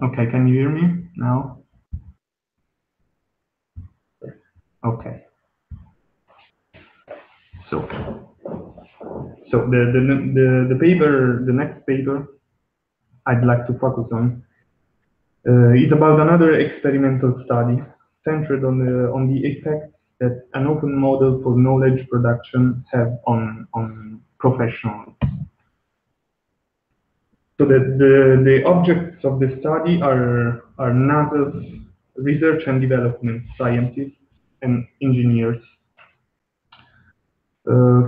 Okay, can you hear me now? Okay. So the paper, the next paper I'd like to focus on is about another experimental study centered on the effects that an open model for knowledge production have on professionals. So the objects of the study are NASA's research and development scientists and engineers,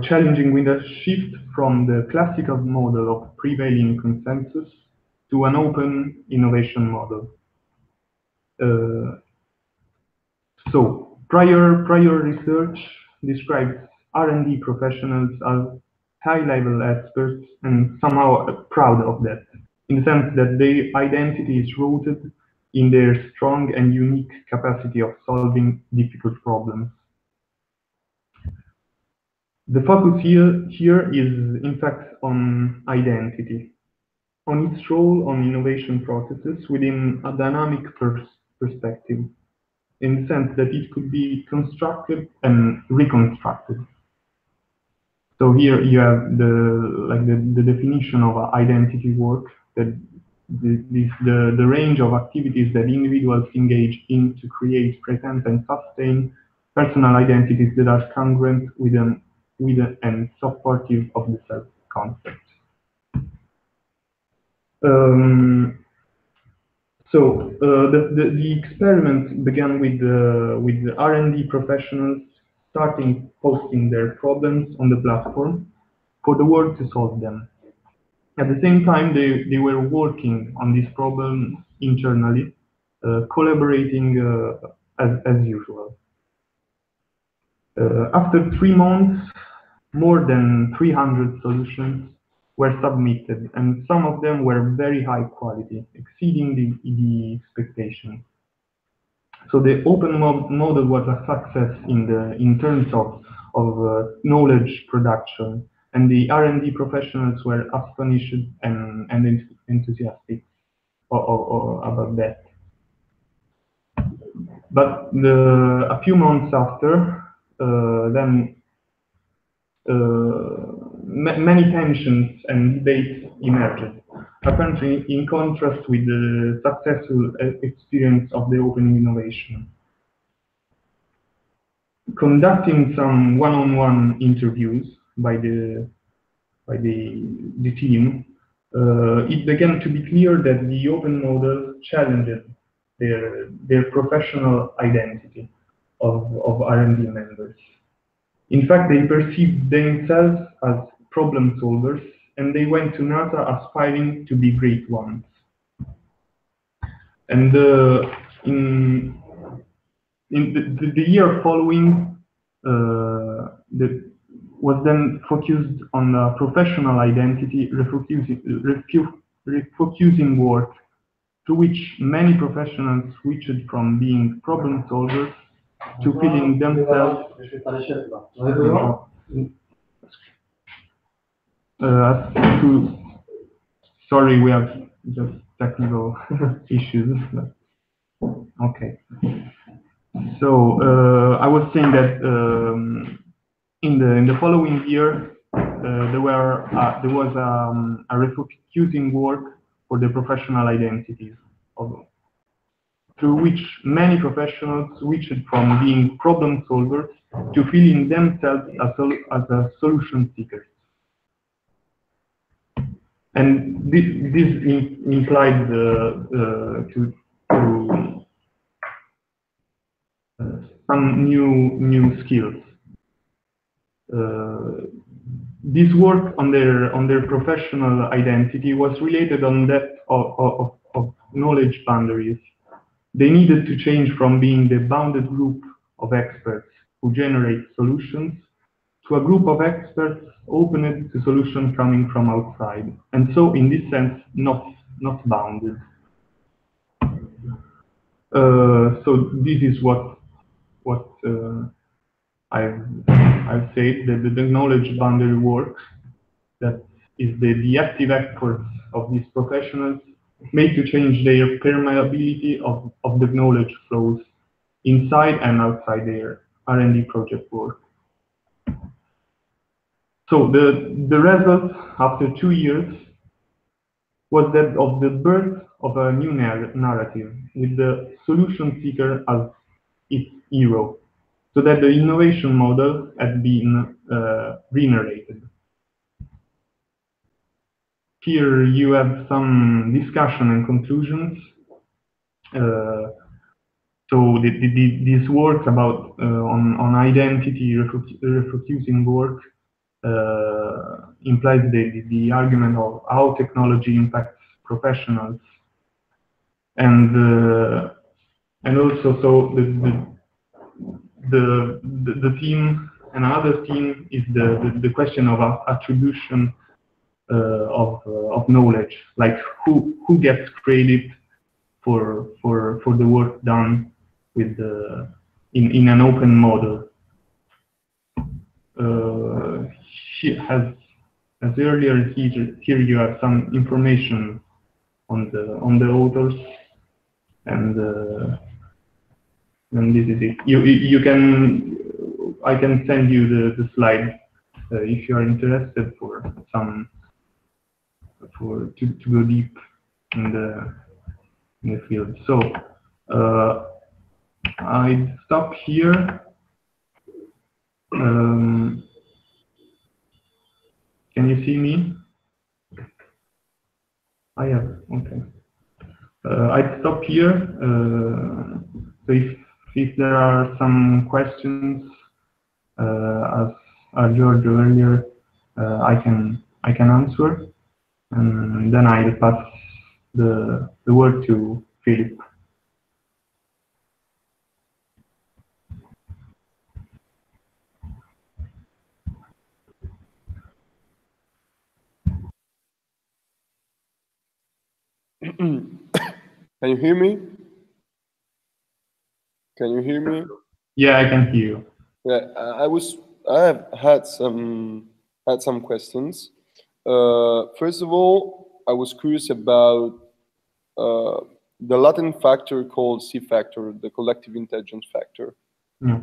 challenging with a shift from the classical model of prevailing consensus to an open innovation model. So prior research describes R&D professionals as high-level experts and somehow proud of that, in the sense that their identity is rooted in their strong and unique capacity of solving difficult problems. The focus here is, in fact, on identity, on its role on innovation processes within a dynamic perspective, in the sense that it could be constructed and reconstructed. So here you have the definition of identity work, that the range of activities that individuals engage in to create, present, and sustain personal identities that are congruent with and supportive of the self-concept. So the experiment began with the R&D professionals starting posting their problems on the platform for the world to solve them. At the same time, they were working on these problems internally, collaborating as usual. After 3 months, more than 300 solutions were submitted, and some of them were very high quality, exceeding the expectations. So the open model was a success in terms of knowledge production, and the R&D professionals were astonished and enthusiastic about that. But a few months after, then many tensions and debates emerged, apparently in contrast with the successful experience of the open innovation. Conducting some one-on-one interviews by the team, it began to be clear that the open model challenged their professional identity of R&D members. In fact, they perceived themselves as problem solvers, and they went to NASA aspiring to be great ones. And in the year following, was then focused on professional identity, refocusing work, to which many professionals switched from being problem solvers to feeling themselves sorry, we have just technical issues. Okay. So I was saying that in the following year there was a refocusing work for the professional identities, through which many professionals switched from being problem solvers to feeling themselves as a solution seekers. And this implied some new skills. This work on their professional identity was related on that of knowledge boundaries. They needed to change from being the bounded group of experts who generate solutions to a group of experts open to solutions coming from outside, and so in this sense not bounded. So this is what I've said, that the knowledge boundary work, that is the active efforts of these professionals made to change their permeability of the knowledge flows inside and outside their R&D project work. So the result after 2 years was that of the birth of a new narrative with the solution seeker as its hero, so that the innovation model had been re-narrated. Here you have some discussion and conclusions. So this work about on identity refocusing work implies the argument of how technology impacts professionals, and also so the theme, another theme is the question of attribution of knowledge, like who gets credit for the work done with in an open model. As earlier here you have some information on the authors, and this is it. You can I can send you the slide if you are interested for to go deep in the field. So I stop here. Can you see me? I have, okay. I stop here. So if there are some questions, as George earlier, I can answer, and then I'll pass the word to Philip. Can you hear me? Can you hear me? Yeah, I can hear you. Yeah, I have had some questions. First of all, I was curious about the Latin factor called C factor, the collective intelligence factor. Yeah.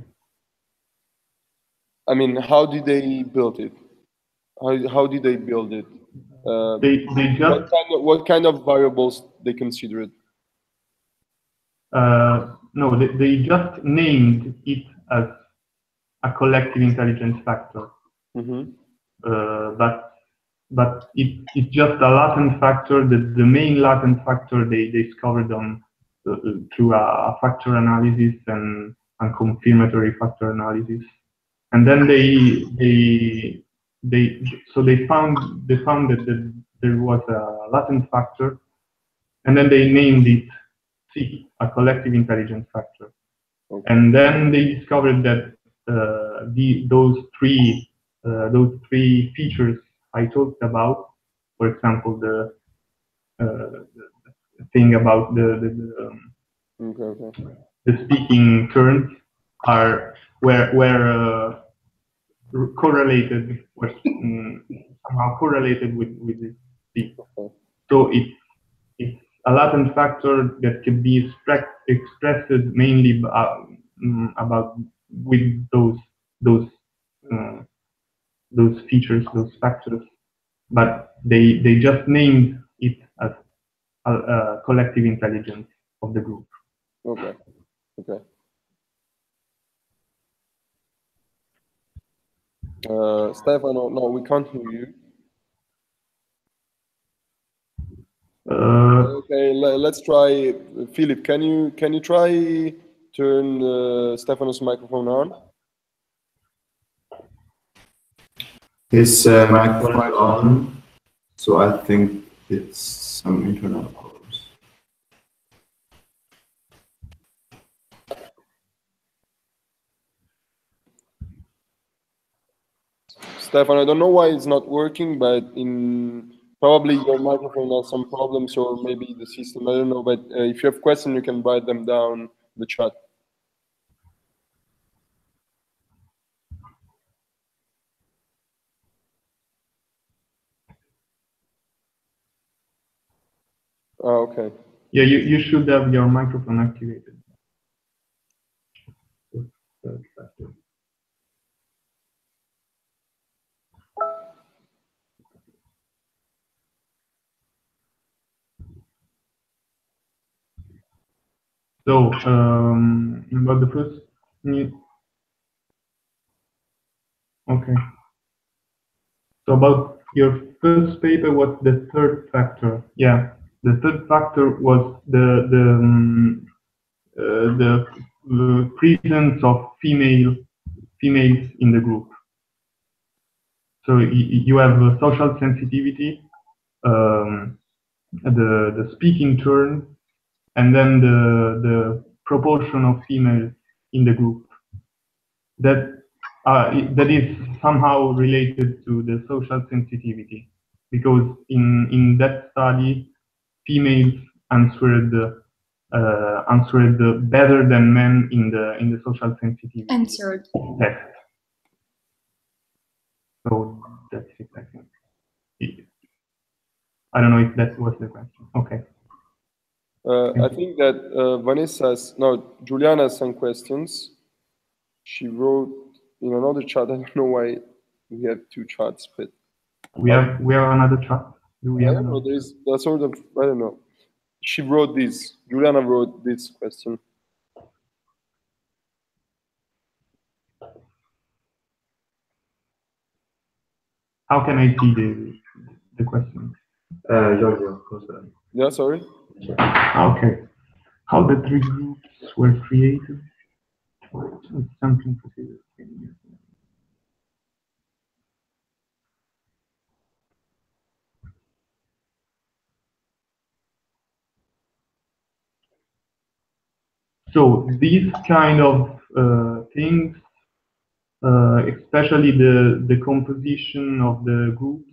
I mean, how did they build it? How did they build it? They just what kind of variables they considered? no, they just named it as a collective intelligence factor. Mm-hmm. But it's just a latent factor. The main latent factor they discovered on through a factor analysis and confirmatory factor analysis, and then they found that there was a latent factor, and then they named it C, a collective intelligence factor. Okay. And then they discovered that those three features I talked about, for example, the thing about the speaking current were correlated, were somehow correlated with this C. Okay. So it's a latent factor that can be expressed mainly about with those features, those factors, but they just named it as a collective intelligence of the group. Okay. Okay. Stefano, no, we can't hear you. Okay, let's try. Philip, can you try turn Stefano's microphone on? His microphone is on, so I think it's some internal problems. Stefan, I don't know why it's not working, but probably your microphone has some problems, or maybe the system. I don't know. But if you have questions, you can write them down in the chat. Oh, okay. Yeah, you should have your microphone activated. So, about the first, okay. So about your first paper, what's the third factor? Yeah, the third factor was the presence of females in the group. So you have a social sensitivity, the speaking turn, and then the proportion of females in the group. That is somehow related to the social sensitivity, because in that study, females answered better than men in the social sensitivity test. So that's it, I think. I don't know if that was the question. Okay. I think that Juliana has some questions. She wrote in another chat. I don't know why we have two chats, but we have another chat. Do we I have don't know. another? There's that sort of, I don't know. She wrote this. Juliana wrote this question. How can I see the question? Giorgio, Yeah, sorry. Okay. How the three groups were created? Something procedure. So these kind of things, especially the composition of the groups,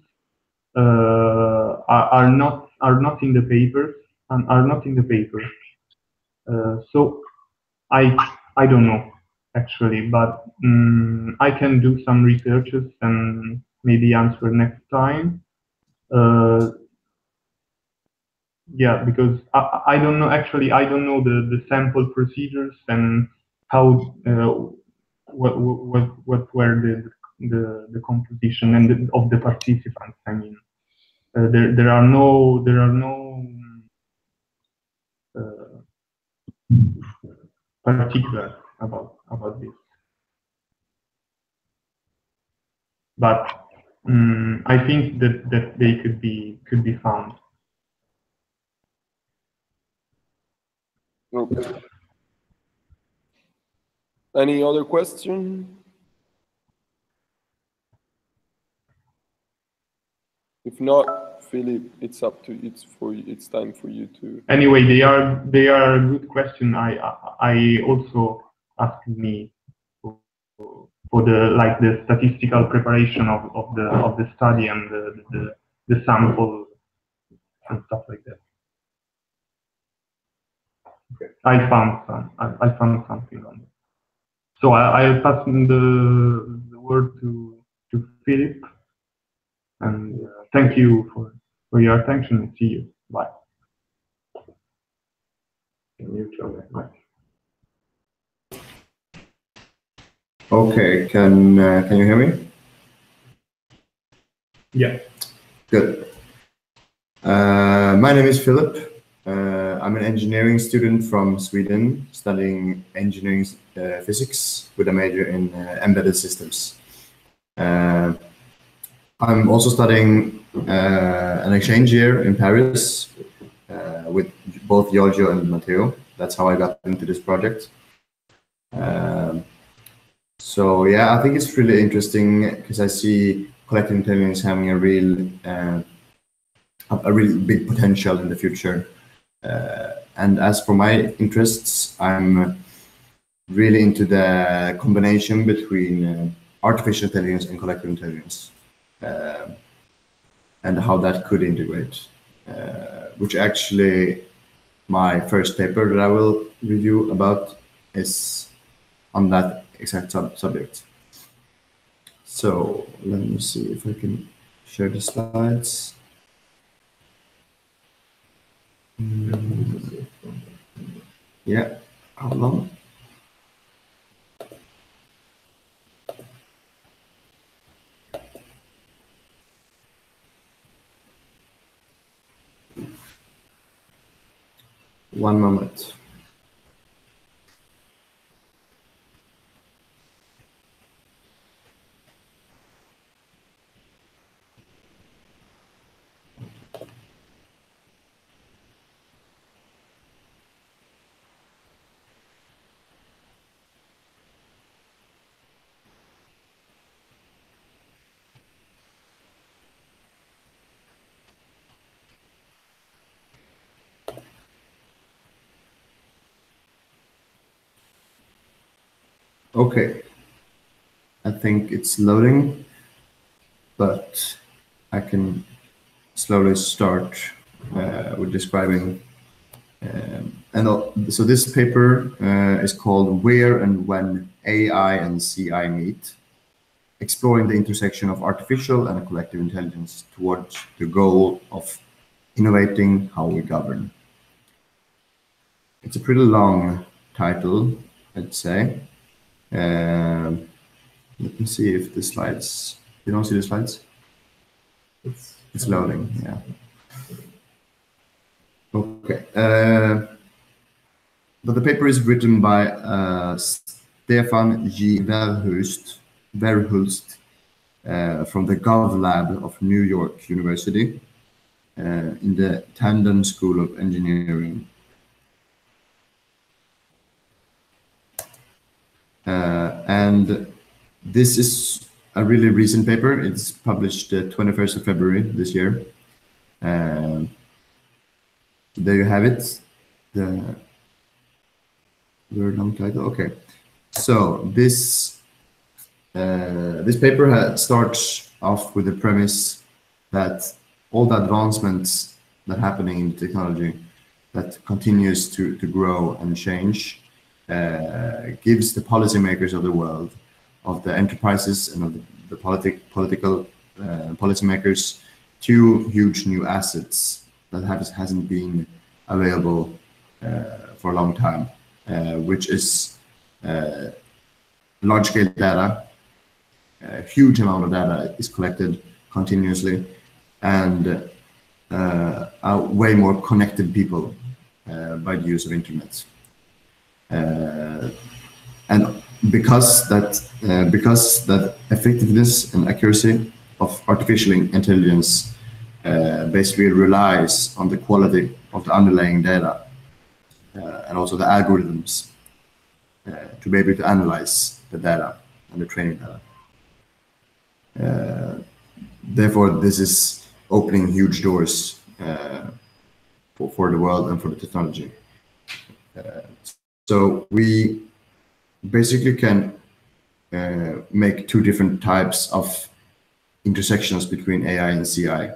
are not in the papers and are not in the paper. So I don't know actually, but I can do some researches and maybe answer next time. Yeah, because I don't know actually. I don't know the sample procedures and how what were the composition and of the participants. I mean, there are no particulars about this, but I think that they could be found. Okay. Any other question? If not, Philip, it's up to it's time for you to. Anyway, they are a good question. I also asked me for the statistical preparation of the study and the sample and stuff like that. Okay. I found something on it. So I'll pass the word to Philip, and thank you for your attention, and see you. Bye. Can you tell me? Bye. Okay, can you hear me? Yeah. Good. My name is Philip. I'm an engineering student from Sweden, studying engineering physics with a major in embedded systems. I'm also studying an exchange year in Paris with both Giorgio and Matteo. That's how I got into this project. So yeah, I think it's really interesting because I see collective intelligence having a really big potential in the future. And as for my interests, I'm really into the combination between artificial intelligence and collective intelligence, and how that could integrate, which actually my first paper that I will review about is on that exact subject. So let me see if I can share the slides. Yeah, hold on. One moment. Okay, I think it's loading, but I can slowly start with describing. So this paper is called Where and When AI and CI Meet, exploring the intersection of artificial and collective intelligence towards the goal of innovating how we govern. It's a pretty long title, I'd say. Let me see if the slides, you don't see the slides? It's loading, yeah. Okay. But the paper is written by Stefan G. Verhulst from the Gov Lab of New York University in the Tandon School of Engineering. And this is a really recent paper. It's published 21st of February this year. There you have it. The very long title. Okay. So this paper starts off with the premise that all the advancements that are happening in technology that continues to grow and change gives the policymakers of the world, of the enterprises and of the political policymakers, two huge new assets that hasn't been available for a long time, which is large-scale data. A huge amount of data is collected continuously, and way more connected people by the use of internet. And because that effectiveness and accuracy of artificial intelligence basically relies on the quality of the underlying data and also the algorithms to be able to analyze the data and the training data. Therefore, this is opening huge doors for the world and for the technology. So we basically can make two different types of intersections between AI and CI.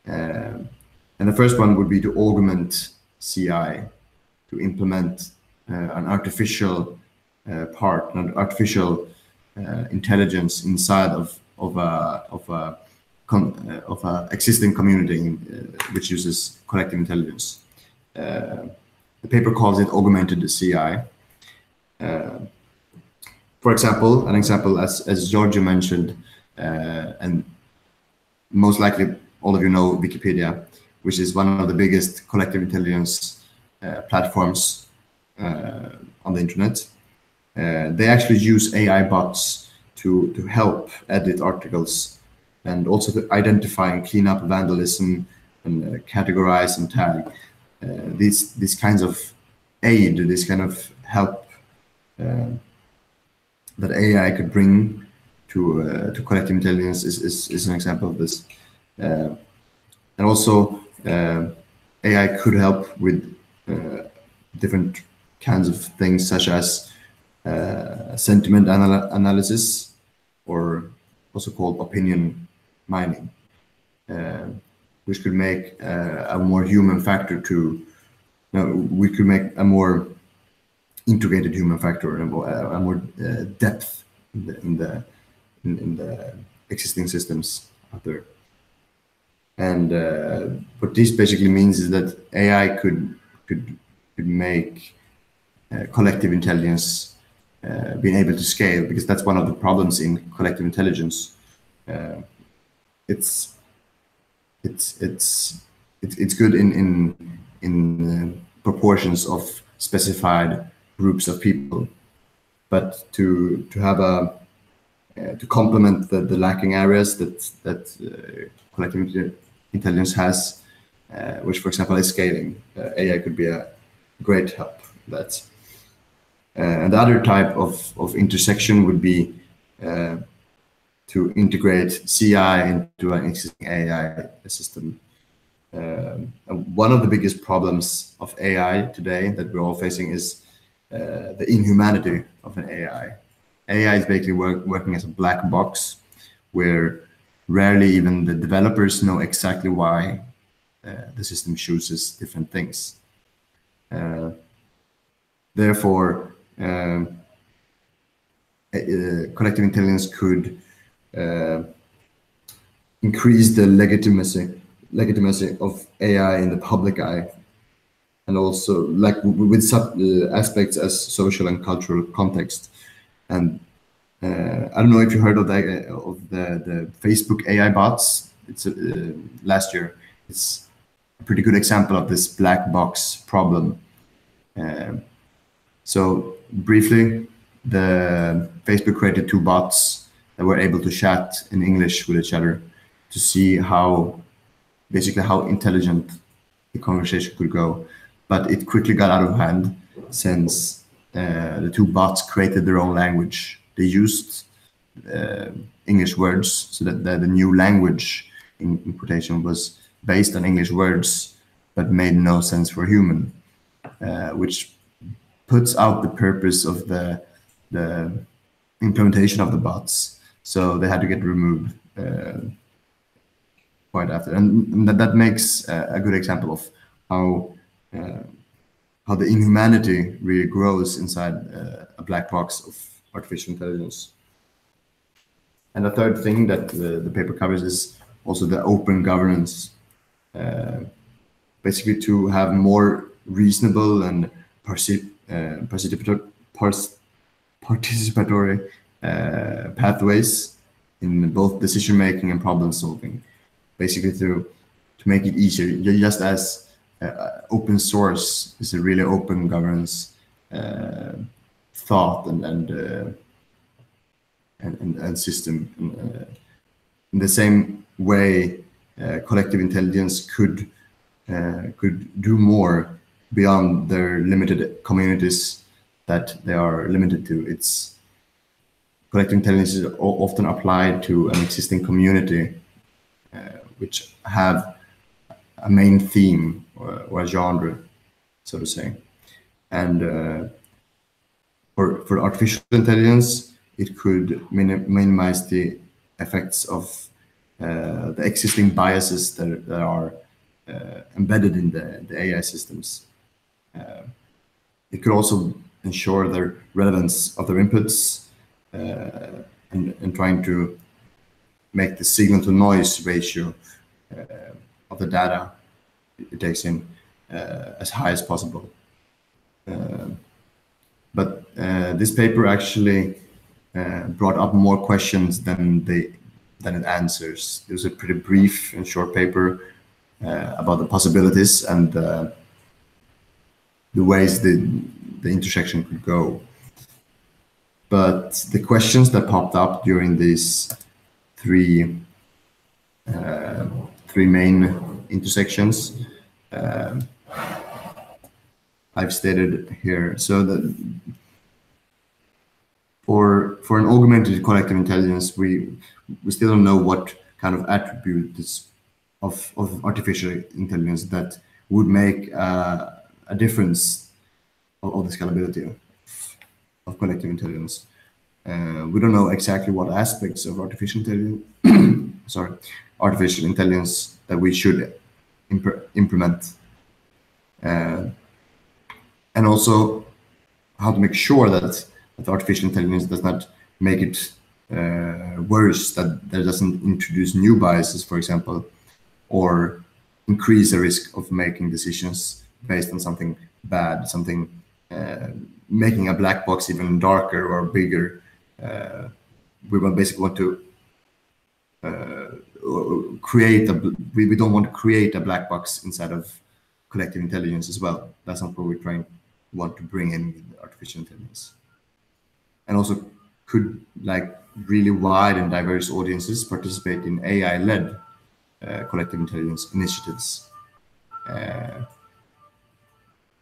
And the first one would be to augment CI, to implement an artificial part, an artificial intelligence inside of a existing community which uses collective intelligence. The paper calls it augmented CI. For example, an example as Giorgio mentioned, and most likely all of you know Wikipedia, which is one of the biggest collective intelligence platforms on the internet. They actually use AI bots to help edit articles and also to identify and clean up vandalism and categorize and tag. These kinds of aid, this kind of help that AI could bring to collective intelligence is an example of this. And also AI could help with different kinds of things such as sentiment analysis, or also called opinion mining, which could make a more human factor we could make a more integrated human factor and a more depth in the existing systems out there. And what this basically means is that AI could make collective intelligence being able to scale, because that's one of the problems in collective intelligence. It's good in proportions of specified groups of people, but to have a to complement the lacking areas that collective intelligence has, which for example is scaling. AI could be a great help. That's and the other type of intersection would be to integrate CI into an existing AI system. One of the biggest problems of AI today that we're all facing is the inhumanity of an AI. AI is basically working as a black box where rarely even the developers know exactly why the system chooses different things. Therefore, collective intelligence could increase the legitimacy of AI in the public eye, and also like with aspects as social and cultural context. And I don't know if you heard of the Facebook AI bots. It's last year. It's a pretty good example of this black box problem. So briefly, the Facebook created 2 bots that were able to chat in English with each other to see basically how intelligent the conversation could go. But it quickly got out of hand since the 2 bots created their own language. They used English words, so that the new language in quotation was based on English words, but made no sense for human, which puts out the purpose of the implementation of the bots. So they had to get removed quite after, and that makes a good example of how the inhumanity really grows inside a black box of artificial intelligence. And the third thing that the paper covers is also the open governance, basically to have more reasonable and participatory pathways in both decision making and problem solving, basically to make it easier, just as open source is a really open governance thought and system. In the same way, collective intelligence could do more beyond their limited communities that they are limited to. It's collective intelligence is often applied to an existing community, which have a main theme or a genre, so to say. And for artificial intelligence, it could minimize the effects of the existing biases that are embedded in the AI systems. It could also ensure the relevance of their inputs and trying to make the signal to noise ratio of the data it takes in as high as possible. But this paper actually brought up more questions than it answers. It was a pretty brief and short paper about the possibilities and the ways the intersection could go. But the questions that popped up during these three main intersections, I've stated here. So that for an augmented collective intelligence, we still don't know what kind of attributes of artificial intelligence that would make a difference of the scalability of collective intelligence. We don't know exactly what aspects of artificial intelligence that we should implement, and also how to make sure that artificial intelligence does not make it worse, that doesn't introduce new biases, for example, or increase the risk of making decisions based on something bad, something making a black box even darker or bigger. We basically want to create we don't want to create a black box inside of collective intelligence as well. That's not what we're want to bring in with artificial intelligence. And also could like really wide and diverse audiences participate in AI-led collective intelligence initiatives.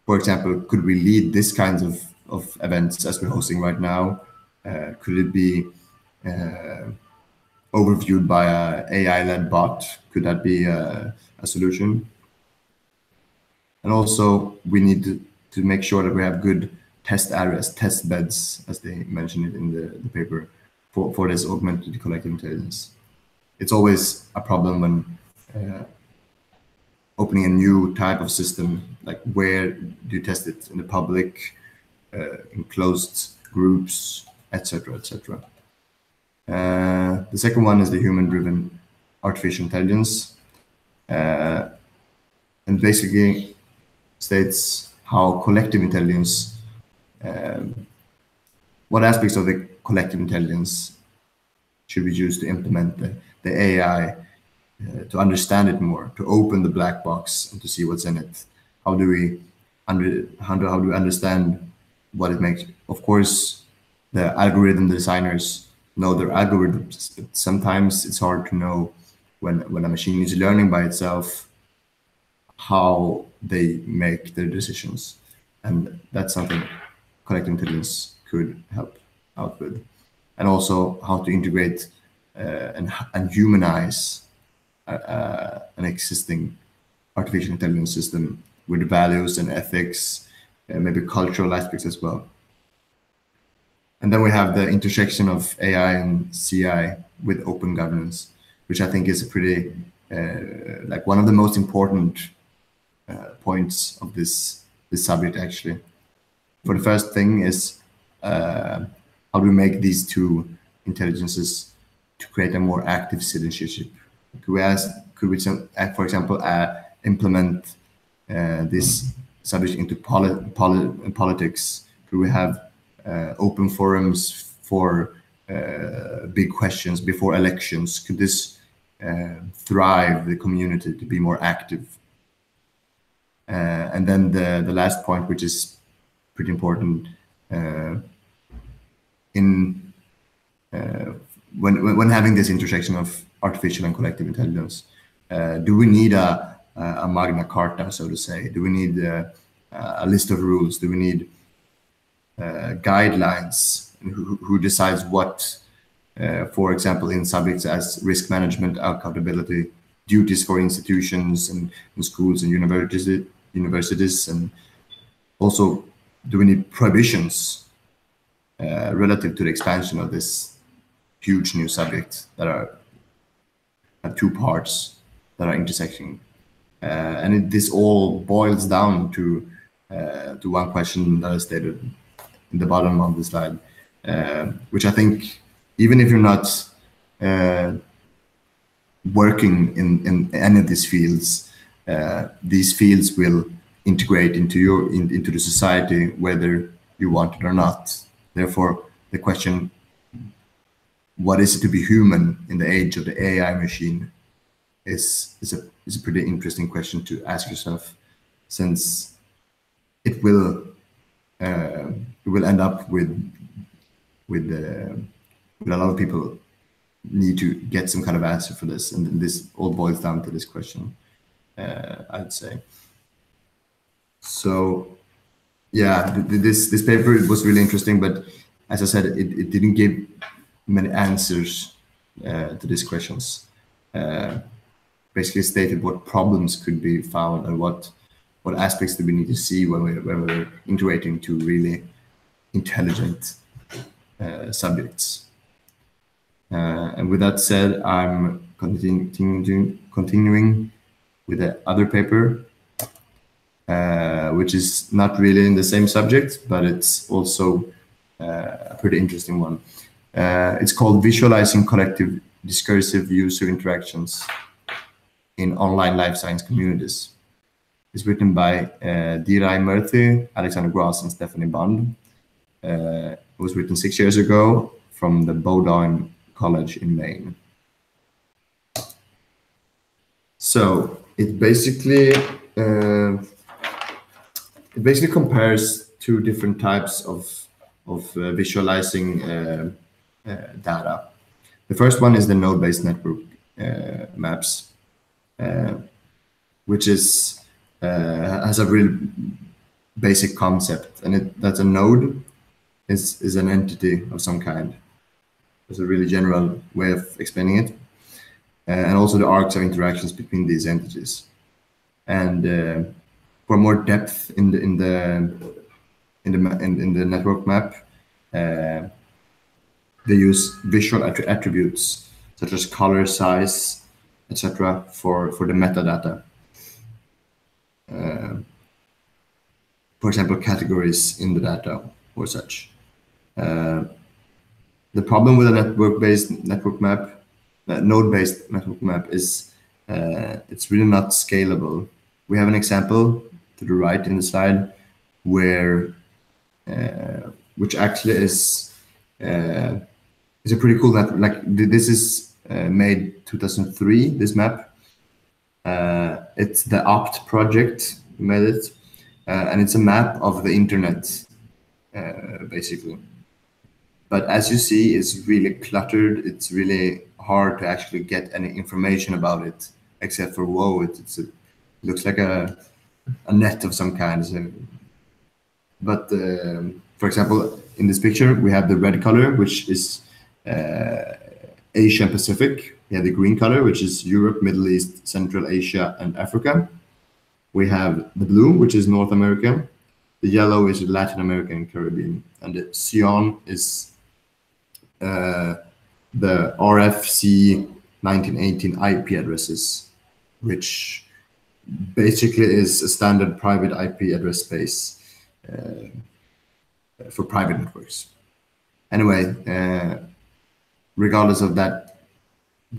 For example, could we lead this kinds of events as we're hosting right now? Could it be overviewed by a AI-led bot? Could that be a solution? And also, we need to make sure that we have good test areas, test beds, as they mentioned it in the paper, for this augmented collective intelligence. It's always a problem when opening a new type of system, like where do you test it? In the public, in closed groups, etc., etc. The second one is the human-driven artificial intelligence, and basically states how collective intelligence, what aspects of the collective intelligence should we use to implement the AI, to understand it more, to open the black box and to see what's in it. How do we understand what it makes? Of course, the algorithm designers know their algorithms, but sometimes it's hard to know when a machine is learning by itself how they make their decisions. And that's something collective intelligence could help out with. And also how to integrate and humanize an existing artificial intelligence system with values and ethics, maybe cultural aspects as well. And then we have the intersection of AI and CI with open governance, which I think is a pretty, like one of the most important points of this subject actually. For the first thing is how do we make these two intelligences to create a more active citizenship? Could we, for example, implement this subject into politics? Could we have open forums for big questions before elections? Could this thrive the community to be more active? And then the last point, which is pretty important, when having this intersection of artificial and collective intelligence, do we need a Magna Carta, so to say? Do we need a list of rules? Do we need guidelines? Who decides what, for example, in subjects as risk management, accountability, duties for institutions and schools and universities, and also do we need prohibitions relative to the expansion of this huge new subject that have two parts that are intersecting, and this all boils down to one question that is stated in the bottom of the slide, which I think even if you're not working in any of these fields will integrate into the society whether you want it or not. Therefore, the question, what is it to be human in the age of the AI machine, is a pretty interesting question to ask yourself, since it will end up with a lot of people need to get some kind of answer for this, and this all boils down to this question, I'd say. So yeah, this paper was really interesting, but as I said, it didn't give many answers to these questions. Basically stated what problems could be found and what aspects do we need to see when we're integrating to really intelligent subjects. And with that said, I'm continuing with the other paper, which is not really in the same subject, but it's also a pretty interesting one. It's called Visualizing Collective Discursive User Interactions in Online Life Science Communities. is written by Dirai Murthy, Alexander Gross, and Stephanie Bond. It was written 6 years ago from the Bowdoin College in Maine. So it basically compares two different types of visualizing data. The first one is the node-based network maps, which is has a real basic concept, and that's a node is an entity of some kind. It's a really general way of explaining it, and also the arcs of interactions between these entities. And for more depth in the network map, they use visual attributes such as color, size, etc. for the metadata. For example, categories in the data or such. The problem with a node-based network map is it's really not scalable. We have an example to the right in the slide where which actually is a pretty cool map. Like this is made 2003. This map. It's the Opt project who made it, and it's a map of the internet, basically. But as you see, it's really cluttered. It's really hard to actually get any information about it, except for whoa, it looks like a net of some kind. So, but for example, in this picture, we have the red color, which is Asia and Pacific. We have the green color, which is Europe, Middle East, Central Asia, and Africa. We have the blue, which is North America. The yellow is Latin America and Caribbean. And the cyan is the RFC 1918 IP addresses, which basically is a standard private IP address space for private networks. Anyway, regardless of that,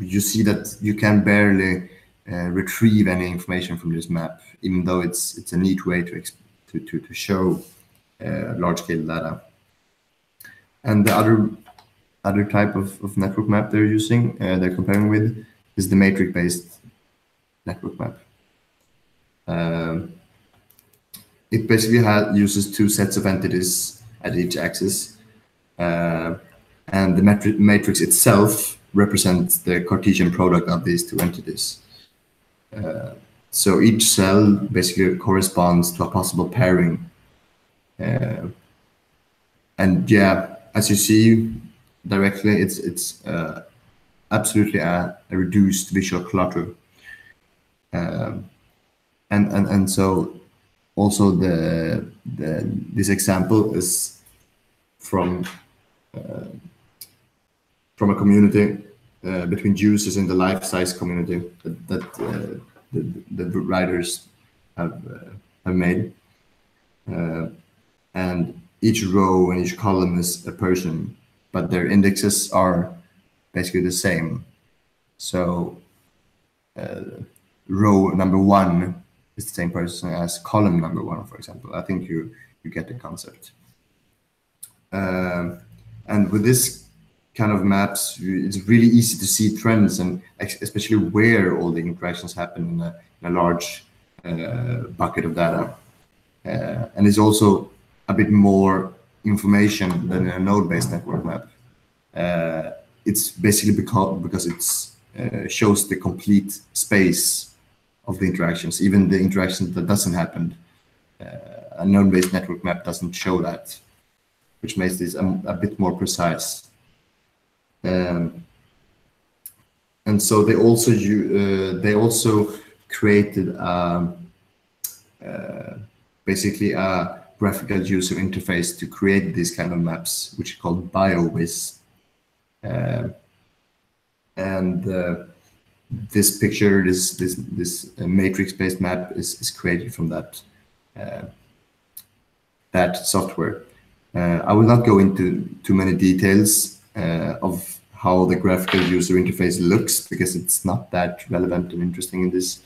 you see that you can barely retrieve any information from this map, even though it's a neat way to show large-scale data. And the other type of network map they're using, they're comparing with, is the matrix-based network map. It basically uses two sets of entities at each axis, and the matrix itself represents the Cartesian product of these two entities. So each cell basically corresponds to a possible pairing. And yeah, as you see directly, it's absolutely a reduced visual clutter. And so also this example is from a community between users in the life-size community that the writers have made, and each row and each column is a person, but their indexes are basically the same. So row number 1 is the same person as column number 1, for example. I think you get the concept. And with this kind of maps, it's really easy to see trends, and especially where all the interactions happen in a large bucket of data. And it's also a bit more information than a node-based network map. It's basically because it's shows the complete space of the interactions, even the interactions that doesn't happen. A node-based network map doesn't show that, which makes this a bit more precise. And so they also created basically a graphical user interface to create these kind of maps, which is called BioWiz. This picture, this matrix-based map is created from that software. I will not go into too many details of how the graphical user interface looks, because it's not that relevant and interesting in this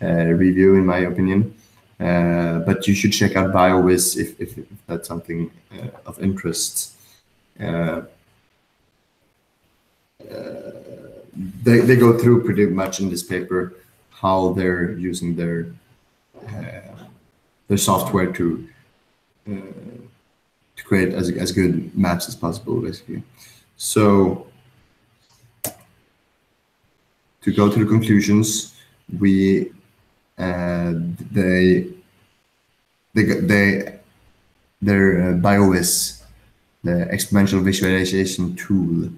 review, in my opinion. but you should check out BioWiz if that's something of interest. They go through pretty much in this paper how they're using their software to create as good maps as possible, basically. So to go to the conclusions, their BioWiz, the exponential visualization tool,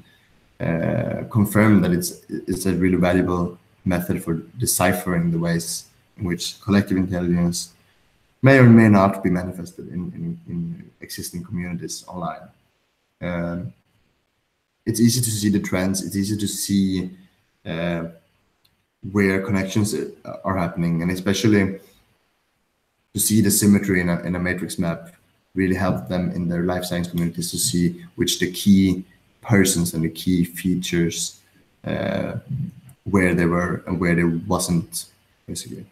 confirmed that it's a really valuable method for deciphering the ways in which collective intelligence may or may not be manifested in existing communities online. It's easy to see the trends. It's easy to see where connections are happening, and especially to see the symmetry in a matrix map really helped them in their life science communities to see which the key persons and the key features where they were and where they wasn't, basically.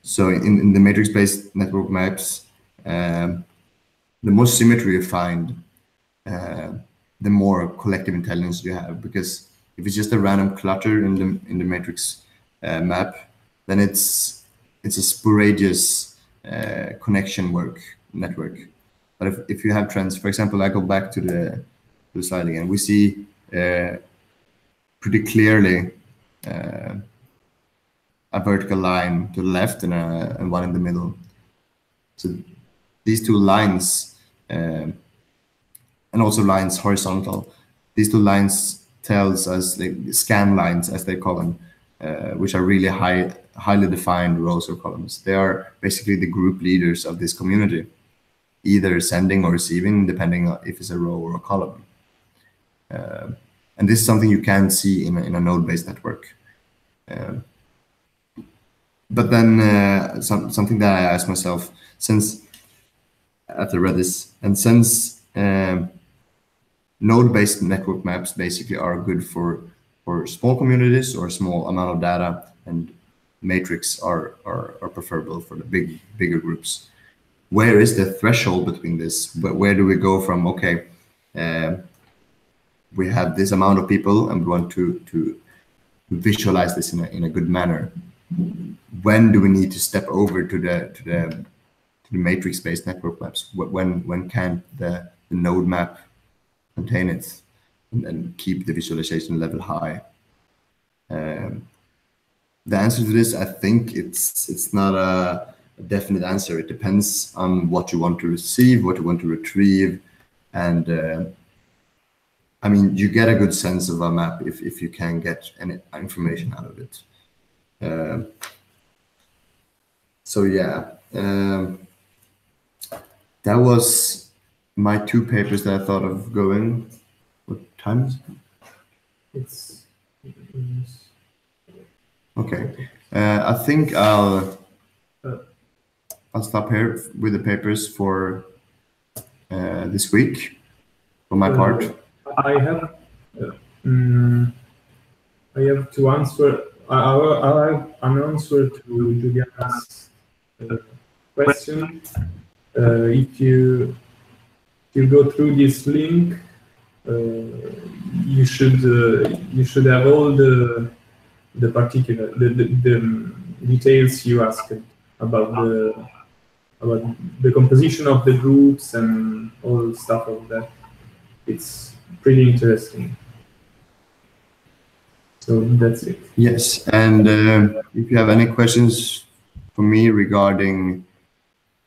So in the matrix-based network maps, the more symmetry you find, the more collective intelligence you have. Because if it's just a random clutter in the matrix map, then it's a spurious connection network. But if you have trends, for example, I go back to the slide again, we see pretty clearly a vertical line to the left and one in the middle. So these two lines, and also lines horizontal, these two lines tells us, like scan lines as they call them, which are really highly defined rows or columns. They are basically the group leaders of this community, either sending or receiving, depending on if it's a row or a column. And this is something you can see in a node-based network. But then something that I asked myself, since after I read this, and since node-based network maps basically are good for small communities or small amount of data, and matrix are preferable for the bigger groups. Where is the threshold between this? Where do we go from, okay, we have this amount of people and we want to visualize this in a good manner? When do we need to step over to the matrix-based network maps? When can the node map contain it and keep the visualization level high? The answer to this, I think it's not a definite answer. It depends on what you want to receive, what you want to retrieve, and I mean, you get a good sense of a map if you can get any information out of it. So yeah, that was my two papers that I thought of going. What time is it? It's okay. I think I'll stop here with the papers for this week. For my part, I have to answer. I have an answer to Juliana's question. If you go through this link, you should have all the particular the details you asked about the composition of the groups and all stuff of that. It's pretty interesting. So that's it. yes. And if you have any questions for me regarding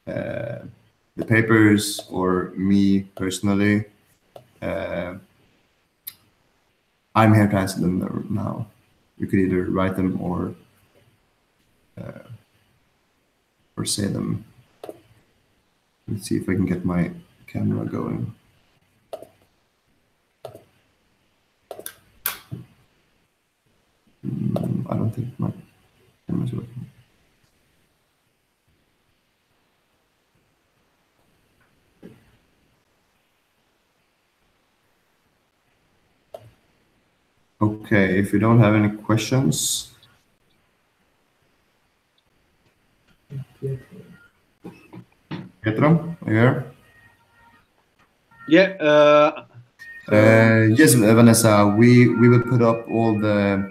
the papers or me personally, I'm here to answer them now. You could either write them or say them. Let's see if I can get my camera going. I don't think my camera's working. Okay, if you don't have any questions, Pietro, are you here? Yeah. Yes, Vanessa, we will put up all the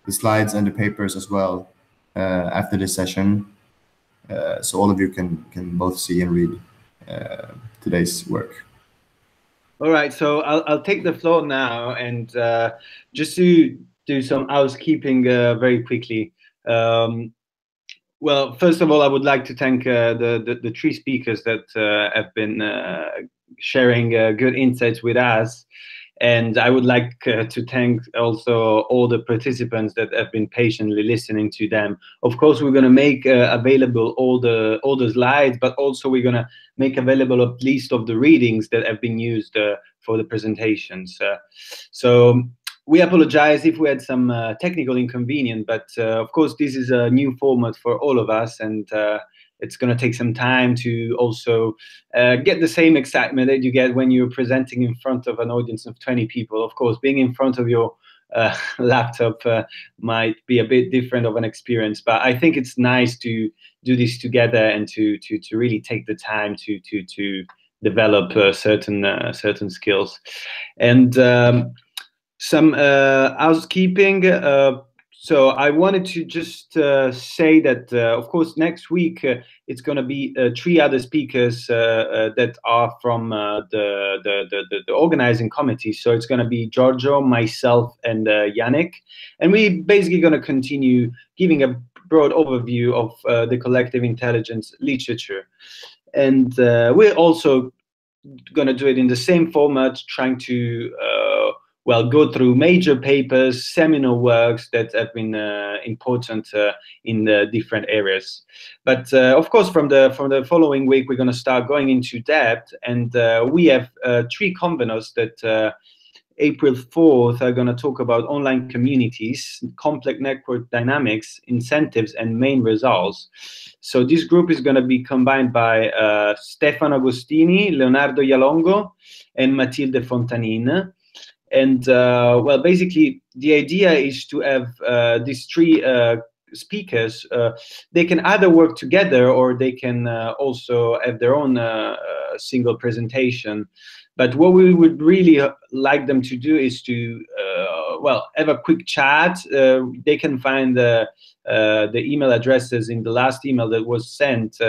slides and the papers as well after this session, so all of you can both see and read today's work. All right, so I'll take the floor now, and just to do some housekeeping very quickly. Well, first of all, I would like to thank the three speakers that have been sharing good insights with us. And I would like to thank also all the participants that have been patiently listening to them. Of course, we're going to make available all the slides, but also we're going to make available a list of the readings that have been used for the presentations. So we apologize if we had some technical inconvenience, but of course, this is a new format for all of us, and it's going to take some time to also get the same excitement that you get when you're presenting in front of an audience of 20 people. Of course, being in front of your laptop might be a bit different of an experience, but I think it's nice to do this together and to really take the time to develop certain skills. And some housekeeping. So I wanted to just say that, of course, next week it's going to be 3 other speakers that are from the organizing committee. So it's going to be Giorgio, myself, and Yannick. And we're basically going to continue giving a broad overview of the collective intelligence literature. And we're also going to do it in the same format, trying to well, go through major papers, seminal works that have been important in the different areas. But of course, from the following week, we're going to start going into depth, and we have 3 conveners that April 4th are going to talk about online communities, complex network dynamics, incentives, and main results. So this group is going to be combined by Stefano Agostini, Leonardo Ialongo, and Matilde Fontanin. And well, basically, the idea is to have these 3 speakers. They can either work together, or they can also have their own single presentation. But what we would really like them to do is to, well, have a quick chat. They can find the email addresses in the last email that was sent.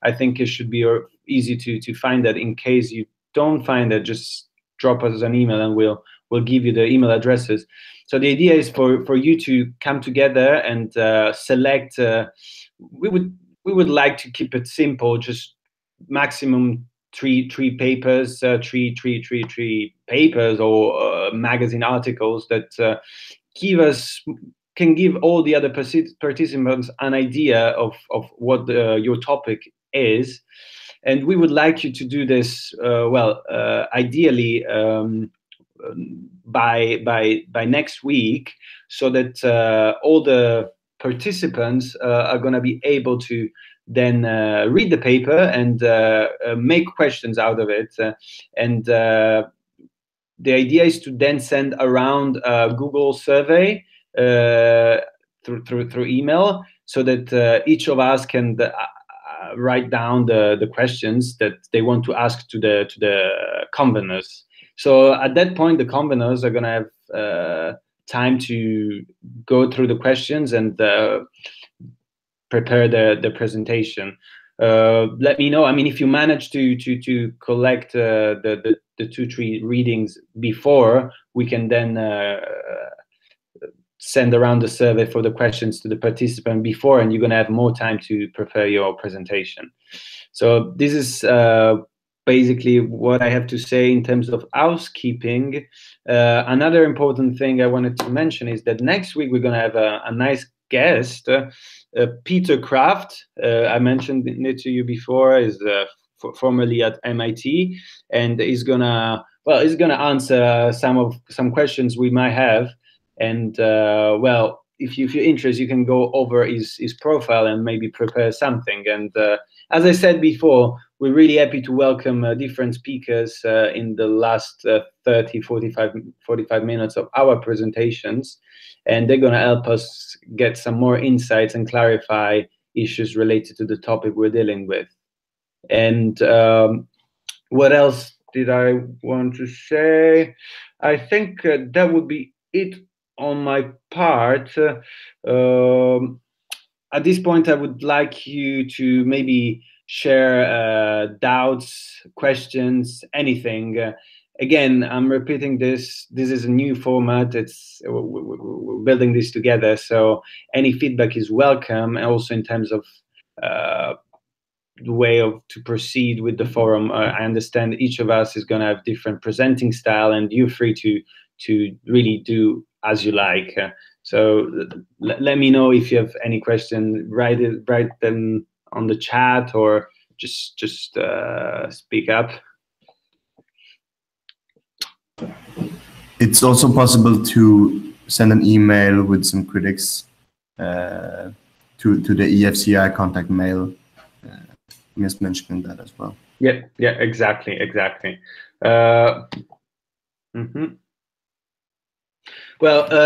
I think it should be easy to find that. In case you don't find it, just drop us an email and we'll give you the email addresses. So the idea is for you to come together and select. We would like to keep it simple, just maximum three papers, three papers or magazine articles that can give all the other participants an idea of what your topic is. And we would like you to do this well, ideally by next week, so that all the participants are going to be able to then read the paper and make questions out of it. And the idea is to then send around a Google survey through email, so that each of us can write down the questions that they want to ask to the conveners. So at that point, the conveners are going to have time to go through the questions and prepare the presentation. Let me know. I mean, if you manage to collect the 2-3 readings before, we can then send around the survey for the questions to the participant before, and you're going to have more time to prepare your presentation. So this is basically what I have to say in terms of housekeeping. Another important thing I wanted to mention is that next week we're going to have a nice guest, Peter Kraft. I mentioned it to you before, is formerly at MIT, and he's gonna answer some questions we might have. And well, if you're interested, you can go over his profile and maybe prepare something. And as I said before, we're really happy to welcome different speakers in the last 30, 45 minutes of our presentations. And they're going to help us get some more insights and clarify issues related to the topic we're dealing with. And what else did I want to say? I think that would be it on my part. At this point, I would like you to maybe share doubts, questions, anything. Again, I'm repeating this. This is a new format. We're building this together. So any feedback is welcome. And also in terms of the way to proceed with the forum. I understand each of us is going to have different presenting style, and you're free to really do as you like. So let me know if you have any question. Write them on the chat, or just speak up. It's also possible to send an email with some critics to the EFCI contact mail. Just mentioning that as well. Yeah, exactly. Well,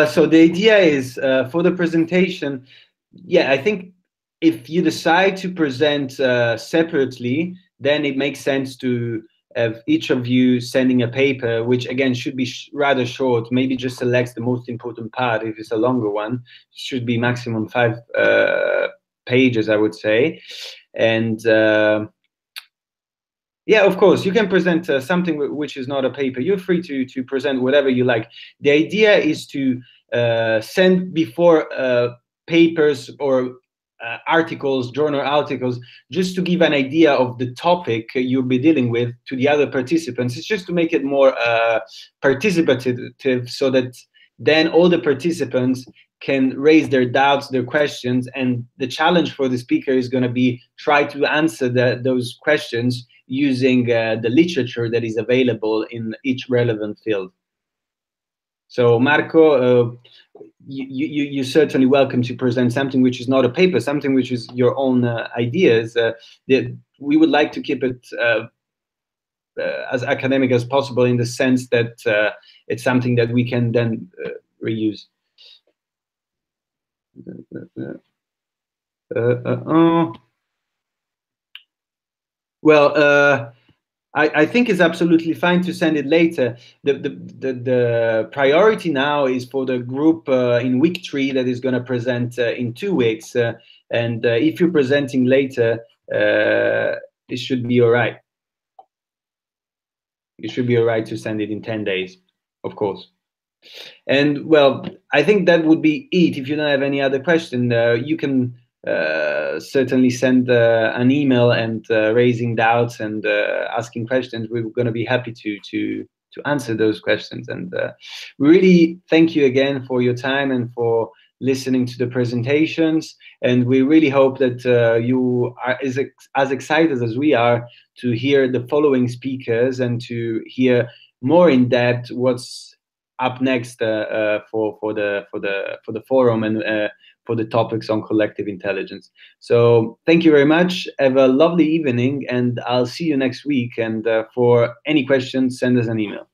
so the idea is for the presentation. Yeah, I think if you decide to present separately, then it makes sense to have each of you sending a paper, which again should be rather short. Maybe just selects the most important part. If it's a longer one, it should be maximum 5 pages, I would say. And yeah, of course, you can present something which is not a paper. You're free to present whatever you like. The idea is to send before papers or articles, journal articles, just to give an idea of the topic you'll be dealing with to the other participants. It's just to make it more participative, so that then all the participants can raise their doubts, their questions, and the challenge for the speaker is going to be try to answer those questions using the literature that is available in each relevant field. So Marco, you're certainly welcome to present something which is not a paper, something which is your own ideas. That we would like to keep it as academic as possible, in the sense that it's something that we can then reuse. Well, I think it's absolutely fine to send it later. The priority now is for the group in week 3 that is going to present in 2 weeks. And if you're presenting later, it should be all right. It should be all right to send it in 10 days, of course. And well, I think that would be it. If you don't have any other question, you can certainly send an email and raising doubts and asking questions. We're going to be happy to answer those questions. And we really thank you again for your time and for listening to the presentations. And we really hope that you are as excited as we are to hear the following speakers and to hear more in depth what's up next for the forum and for the topics on collective intelligence. So thank you very much. Have a lovely evening, and I'll see you next week. And for any questions, send us an email.